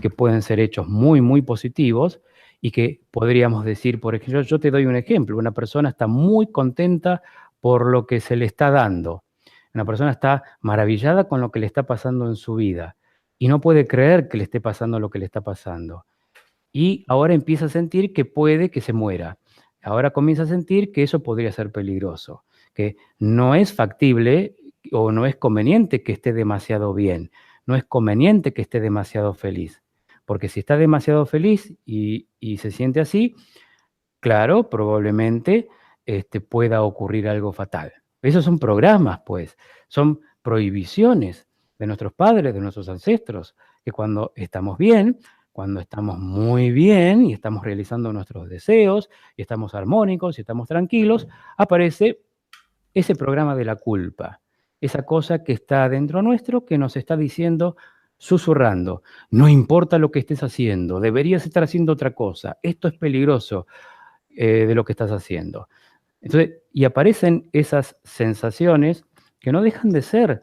que pueden ser hechos muy, muy positivos y que podríamos decir, por ejemplo, yo te doy un ejemplo, una persona está muy contenta por lo que se le está dando, una persona está maravillada con lo que le está pasando en su vida y no puede creer que le esté pasando lo que le está pasando. Y ahora empieza a sentir que puede que se muera. Ahora comienza a sentir que eso podría ser peligroso, que no es factible o no es conveniente que esté demasiado bien, no es conveniente que esté demasiado feliz. Porque si está demasiado feliz y se siente así, claro, probablemente pueda ocurrir algo fatal. Esos son programas, pues, son prohibiciones de nuestros padres, de nuestros ancestros, que cuando estamos bien, cuando estamos muy bien y estamos realizando nuestros deseos, y estamos armónicos y estamos tranquilos, aparece ese programa de la culpa, esa cosa que está dentro nuestro que nos está diciendo, susurrando, no importa lo que estés haciendo, deberías estar haciendo otra cosa, esto es peligroso, de lo que estás haciendo. Entonces, y aparecen esas sensaciones que no dejan de ser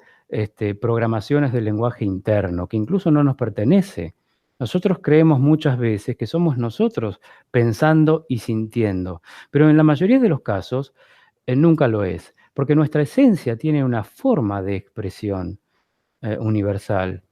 programaciones del lenguaje interno, que incluso no nos pertenece. Nosotros creemos muchas veces que somos nosotros pensando y sintiendo, pero en la mayoría de los casos nunca lo es, porque nuestra esencia tiene una forma de expresión universal.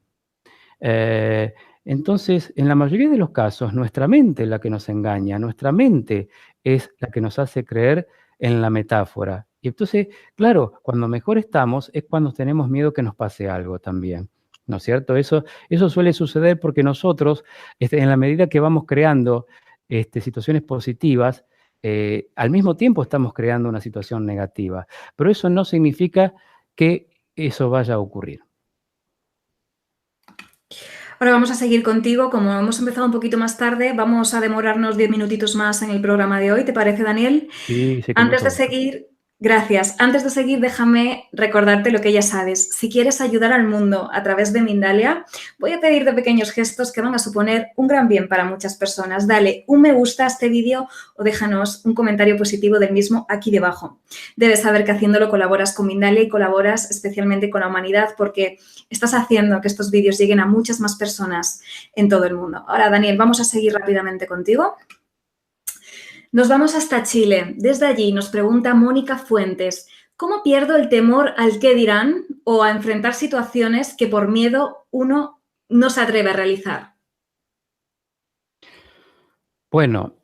Entonces, en la mayoría de los casos, nuestra mente es la que nos engaña, nuestra mente es la que nos hace creer en la metáfora. Y entonces, claro, cuando mejor estamos es cuando tenemos miedo que nos pase algo también, ¿no es cierto? Eso suele suceder porque nosotros, en la medida que vamos creando situaciones positivas, al mismo tiempo estamos creando una situación negativa, pero eso no significa que eso vaya a ocurrir. Ahora vamos a seguir contigo. Como hemos empezado un poquito más tarde, vamos a demorarnos 10 minutitos más en el programa de hoy. ¿Te parece, Daniel? Sí, con Antes mucho de gusto. seguir, gracias. Antes de seguir, déjame recordarte lo que ya sabes. Si quieres ayudar al mundo a través de Mindalia, voy a pedirte pequeños gestos que van a suponer un gran bien para muchas personas. Dale un me gusta a este vídeo o déjanos un comentario positivo del mismo aquí debajo. Debes saber que haciéndolo colaboras con Mindalia y colaboras especialmente con la humanidad porque estás haciendo que estos vídeos lleguen a muchas más personas en todo el mundo. Ahora, Daniel, vamos a seguir rápidamente contigo. Nos vamos hasta Chile. Desde allí nos pregunta Mónica Fuentes, ¿cómo pierdo el temor al qué dirán o a enfrentar situaciones que por miedo uno no se atreve a realizar? Bueno,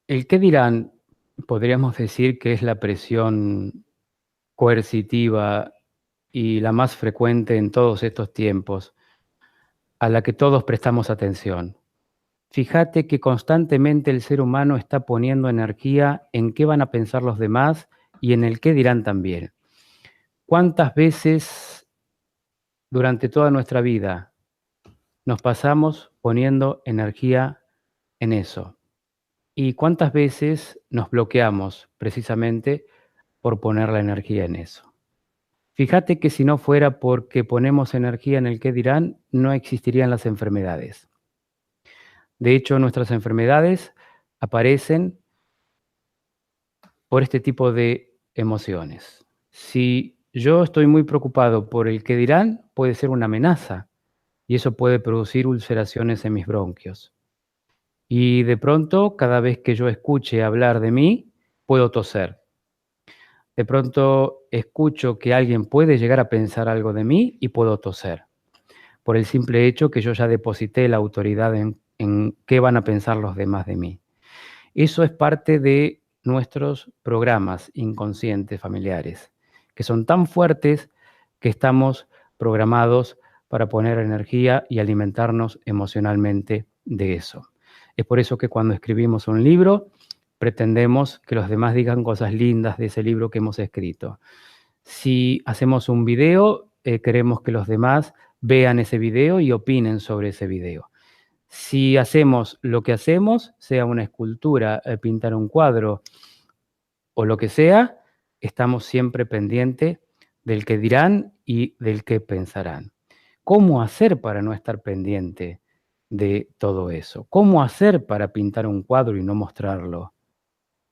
el qué dirán podríamos decir que es la presión coercitiva y la más frecuente en todos estos tiempos, a la que todos prestamos atención. Fíjate que constantemente el ser humano está poniendo energía en qué van a pensar los demás y en el qué dirán también. ¿Cuántas veces durante toda nuestra vida nos pasamos poniendo energía en eso? ¿Y cuántas veces nos bloqueamos precisamente por poner la energía en eso? Fíjate que si no fuera porque ponemos energía en el qué dirán, no existirían las enfermedades. De hecho, nuestras enfermedades aparecen por este tipo de emociones. Si yo estoy muy preocupado por el qué dirán, puede ser una amenaza y eso puede producir ulceraciones en mis bronquios. Y de pronto, cada vez que yo escuche hablar de mí, puedo toser. De pronto escucho que alguien puede llegar a pensar algo de mí y puedo toser, por el simple hecho que yo ya deposité la autoridad en qué van a pensar los demás de mí. Eso es parte de nuestros programas inconscientes familiares, que son tan fuertes que estamos programados para poner energía y alimentarnos emocionalmente de eso. Es por eso que cuando escribimos un libro, pretendemos que los demás digan cosas lindas de ese libro que hemos escrito. Si hacemos un video, queremos que los demás vean ese video y opinen sobre ese video. Si hacemos lo que hacemos, sea una escultura, pintar un cuadro o lo que sea, estamos siempre pendientes del que dirán y del que pensarán. ¿Cómo hacer para no estar pendiente de todo eso? ¿Cómo hacer para pintar un cuadro y no mostrarlo?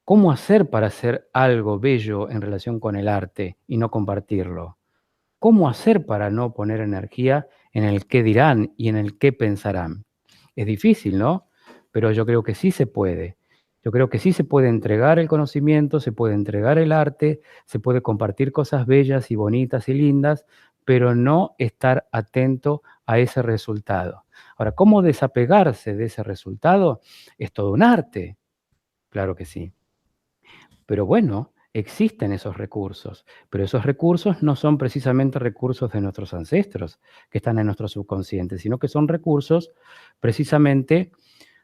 ¿Cómo hacer para hacer algo bello en relación con el arte y no compartirlo? ¿Cómo hacer para no poner energía en el qué dirán y en el qué pensarán? Es difícil, ¿no? Pero yo creo que sí se puede. Yo creo que sí se puede entregar el conocimiento, se puede entregar el arte, se puede compartir cosas bellas y bonitas y lindas, pero no estar atento a ese resultado. Ahora, ¿cómo desapegarse de ese resultado? Es todo un arte, claro que sí. Pero bueno, existen esos recursos, pero esos recursos no son precisamente recursos de nuestros ancestros que están en nuestro subconsciente, sino que son recursos precisamente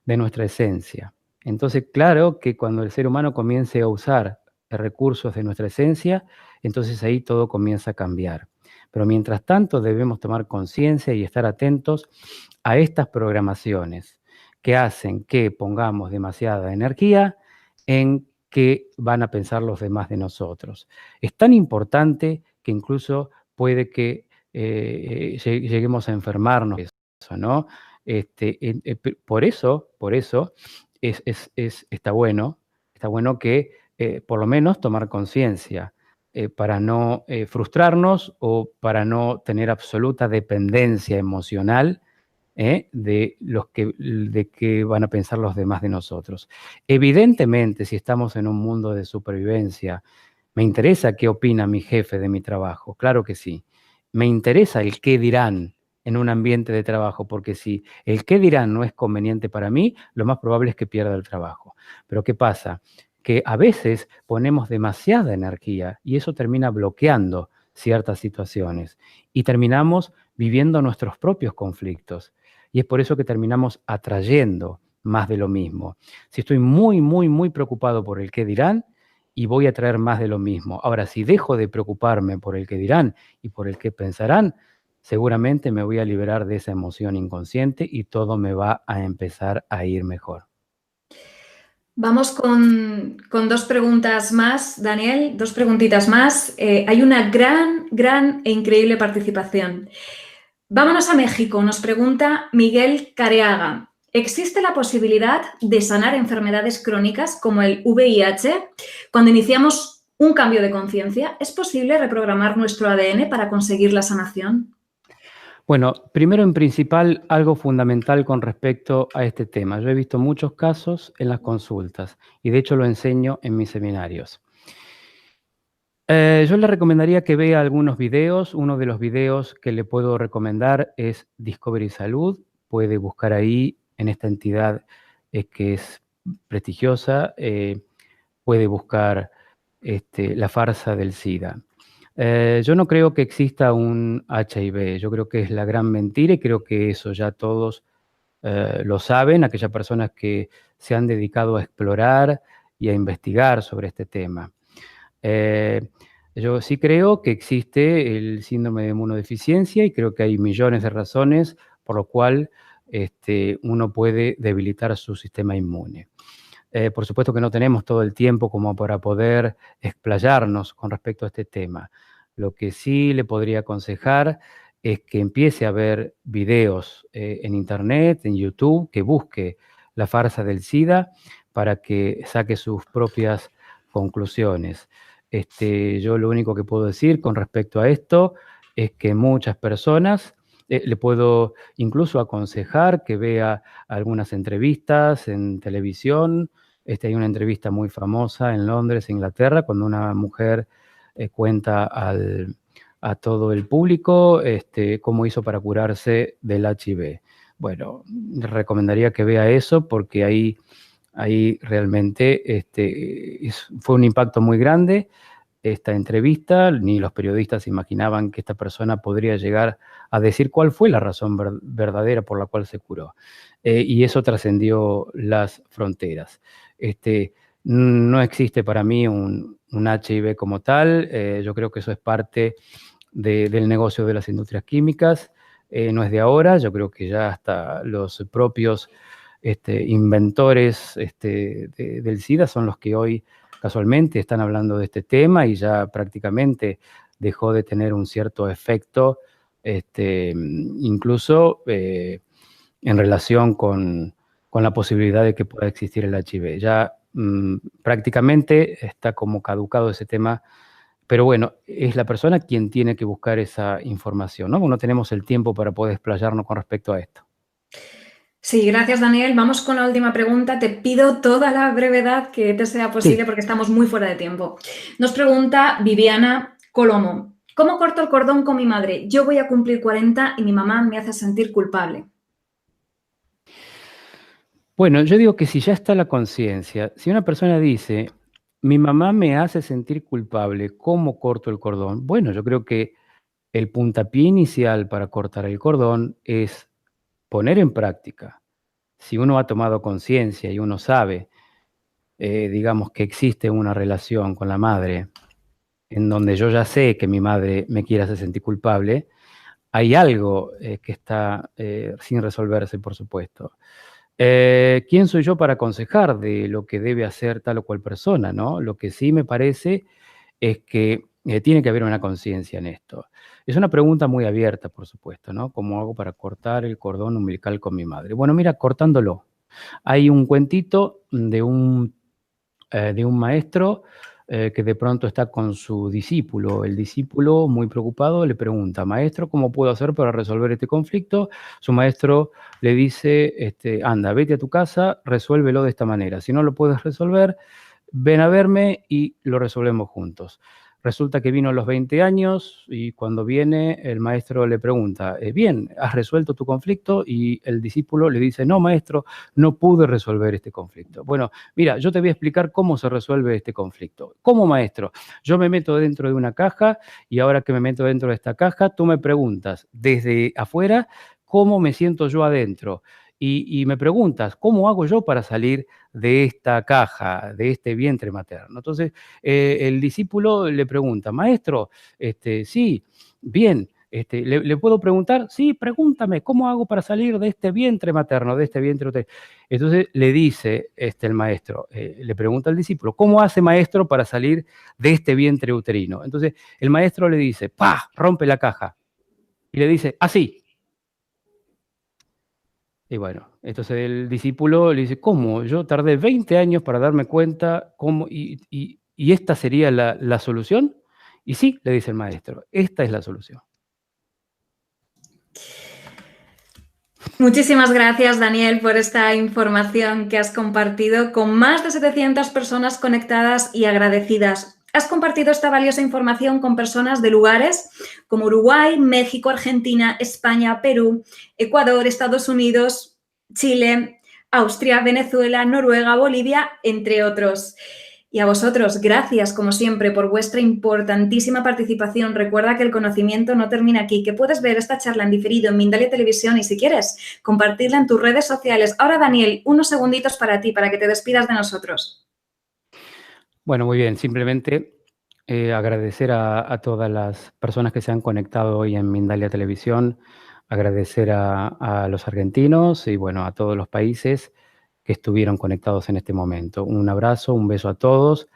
de nuestra esencia. Entonces, claro que cuando el ser humano comience a usar recursos de nuestra esencia, entonces ahí todo comienza a cambiar. Pero mientras tanto debemos tomar conciencia y estar atentos a estas programaciones que hacen que pongamos demasiada energía en qué van a pensar los demás de nosotros. Es tan importante que incluso puede que lleguemos a enfermarnos de eso, ¿no? Por eso está bueno que por lo menos tomar conciencia para no frustrarnos o para no tener absoluta dependencia emocional de qué van a pensar los demás de nosotros. Evidentemente, si estamos en un mundo de supervivencia, me interesa qué opina mi jefe de mi trabajo, claro que sí. Me interesa el qué dirán en un ambiente de trabajo, porque si el qué dirán no es conveniente para mí, lo más probable es que pierda el trabajo. Pero ¿qué pasa? Que a veces ponemos demasiada energía y eso termina bloqueando ciertas situaciones y terminamos viviendo nuestros propios conflictos. Y es por eso que terminamos atrayendo más de lo mismo. Si estoy muy, muy, muy preocupado por el qué dirán, y voy a traer más de lo mismo. Ahora, si dejo de preocuparme por el qué dirán y por el qué pensarán, seguramente me voy a liberar de esa emoción inconsciente y todo me va a empezar a ir mejor. Vamos con dos preguntas más, Daniel, dos preguntitas más. Hay una gran e increíble participación. Vámonos a México, nos pregunta Miguel Careaga. ¿Existe la posibilidad de sanar enfermedades crónicas como el VIH cuando iniciamos un cambio de conciencia? ¿Es posible reprogramar nuestro ADN para conseguir la sanación? Bueno, primero en principal, algo fundamental con respecto a este tema. Yo he visto muchos casos en las consultas y de hecho lo enseño en mis seminarios. Yo le recomendaría que vea algunos videos. Uno de los videos que le puedo recomendar es Discovery Salud. Puede buscar ahí en esta entidad que es prestigiosa. puede buscar la farsa del SIDA. Yo no creo que exista un HIV, yo creo que es la gran mentira y creo que eso ya todos lo saben, aquellas personas que se han dedicado a explorar y a investigar sobre este tema. Yo sí creo que existe el síndrome de inmunodeficiencia y creo que hay millones de razones por lo cual uno puede debilitar su sistema inmune. Por supuesto que no tenemos todo el tiempo como para poder explayarnos con respecto a este tema. Lo que sí le podría aconsejar es que empiece a ver videos en Internet, en YouTube, que busque la farsa del SIDA para que saque sus propias conclusiones. Yo lo único que puedo decir con respecto a esto es que muchas personas, le puedo incluso aconsejar que vea algunas entrevistas en televisión. Hay una entrevista muy famosa en Londres, Inglaterra, cuando una mujer cuenta a todo el público cómo hizo para curarse del HIV. Bueno, recomendaría que vea eso porque ahí realmente fue un impacto muy grande esta entrevista, ni los periodistas imaginaban que esta persona podría llegar a decir cuál fue la razón verdadera por la cual se curó. Y eso trascendió las fronteras. No existe para mí un HIV como tal, yo creo que eso es parte del negocio de las industrias químicas, no es de ahora, yo creo que ya hasta los propios inventores del SIDA son los que hoy casualmente están hablando de este tema y ya prácticamente dejó de tener un cierto efecto, incluso en relación con la posibilidad de que pueda existir el HIV. Ya prácticamente está como caducado ese tema, pero bueno, es la persona quien tiene que buscar esa información, ¿no? No tenemos el tiempo para poder explayarnos con respecto a esto. Sí, gracias, Daniel. Vamos con la última pregunta. Te pido toda la brevedad que te sea posible porque estamos muy fuera de tiempo. Nos pregunta Viviana Colomo. ¿Cómo corto el cordón con mi madre? Yo voy a cumplir 40 y mi mamá me hace sentir culpable. Bueno, yo digo que si ya está la conciencia, si una persona dice, mi mamá me hace sentir culpable, ¿cómo corto el cordón? Bueno, yo creo que el puntapié inicial para cortar el cordón es poner en práctica. Si uno ha tomado conciencia y uno sabe, digamos, que existe una relación con la madre en donde yo ya sé que mi madre me quiere hacer sentir culpable, hay algo que está sin resolverse, por supuesto. ¿Quién soy yo para aconsejar de lo que debe hacer tal o cual persona, no? Lo que sí me parece es que tiene que haber una conciencia en esto. Es una pregunta muy abierta, por supuesto, ¿no? ¿Cómo hago para cortar el cordón umbilical con mi madre? Bueno, mira, cortándolo. Hay un cuentito de un maestro que de pronto está con su discípulo. El discípulo, muy preocupado, le pregunta, maestro, ¿cómo puedo hacer para resolver este conflicto? Su maestro le dice, anda, vete a tu casa, resuélvelo de esta manera. Si no lo puedes resolver, ven a verme y lo resolvemos juntos. Resulta que vino a los 20 años y cuando viene el maestro le pregunta, bien, ¿has resuelto tu conflicto? Y el discípulo le dice, no, maestro, no pude resolver este conflicto. Bueno, mira, yo te voy a explicar cómo se resuelve este conflicto. ¿Cómo, maestro? Yo me meto dentro de una caja y ahora que me meto dentro de esta caja, tú me preguntas desde afuera cómo me siento yo adentro. Y me preguntas, ¿cómo hago yo para salir de esta caja, de este vientre materno? Entonces, el discípulo le pregunta, maestro, sí, bien, ¿le puedo preguntar? Sí, pregúntame, ¿cómo hago para salir de este vientre materno, de este vientre uterino? Entonces le dice el maestro, le pregunta al discípulo, ¿cómo hace maestro para salir de este vientre uterino? Entonces el maestro le dice, ¡pah!, rompe la caja y le dice, así. Y bueno, entonces el discípulo le dice, ¿cómo? Yo tardé 20 años para darme cuenta cómo, y esta sería la solución. Y sí, le dice el maestro, esta es la solución. Muchísimas gracias, Daniel, por esta información que has compartido con más de 700 personas conectadas y agradecidas. Has compartido esta valiosa información con personas de lugares como Uruguay, México, Argentina, España, Perú, Ecuador, Estados Unidos, Chile, Austria, Venezuela, Noruega, Bolivia, entre otros. Y a vosotros, gracias como siempre por vuestra importantísima participación. Recuerda que el conocimiento no termina aquí, que puedes ver esta charla en diferido en Mindalia Televisión y si quieres, compartirla en tus redes sociales. Ahora, Daniel, unos segunditos para ti, para que te despidas de nosotros. Bueno, muy bien. Simplemente agradecer a todas las personas que se han conectado hoy en Mindalia Televisión, agradecer a los argentinos y bueno, a todos los países que estuvieron conectados en este momento. Un abrazo, un beso a todos,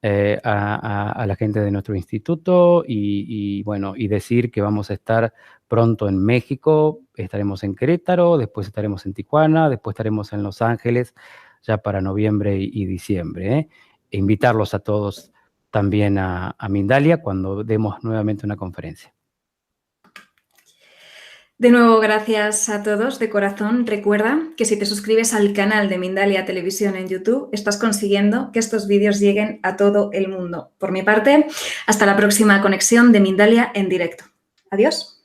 a la gente de nuestro instituto y bueno, y decir que vamos a estar pronto en México, estaremos en Querétaro, después estaremos en Tijuana, después estaremos en Los Ángeles ya para noviembre y diciembre, ¿eh? E invitarlos a todos también a Mindalia cuando demos nuevamente una conferencia. De nuevo, gracias a todos de corazón. Recuerda que si te suscribes al canal de Mindalia Televisión en YouTube, estás consiguiendo que estos vídeos lleguen a todo el mundo. Por mi parte, hasta la próxima conexión de Mindalia en directo. Adiós.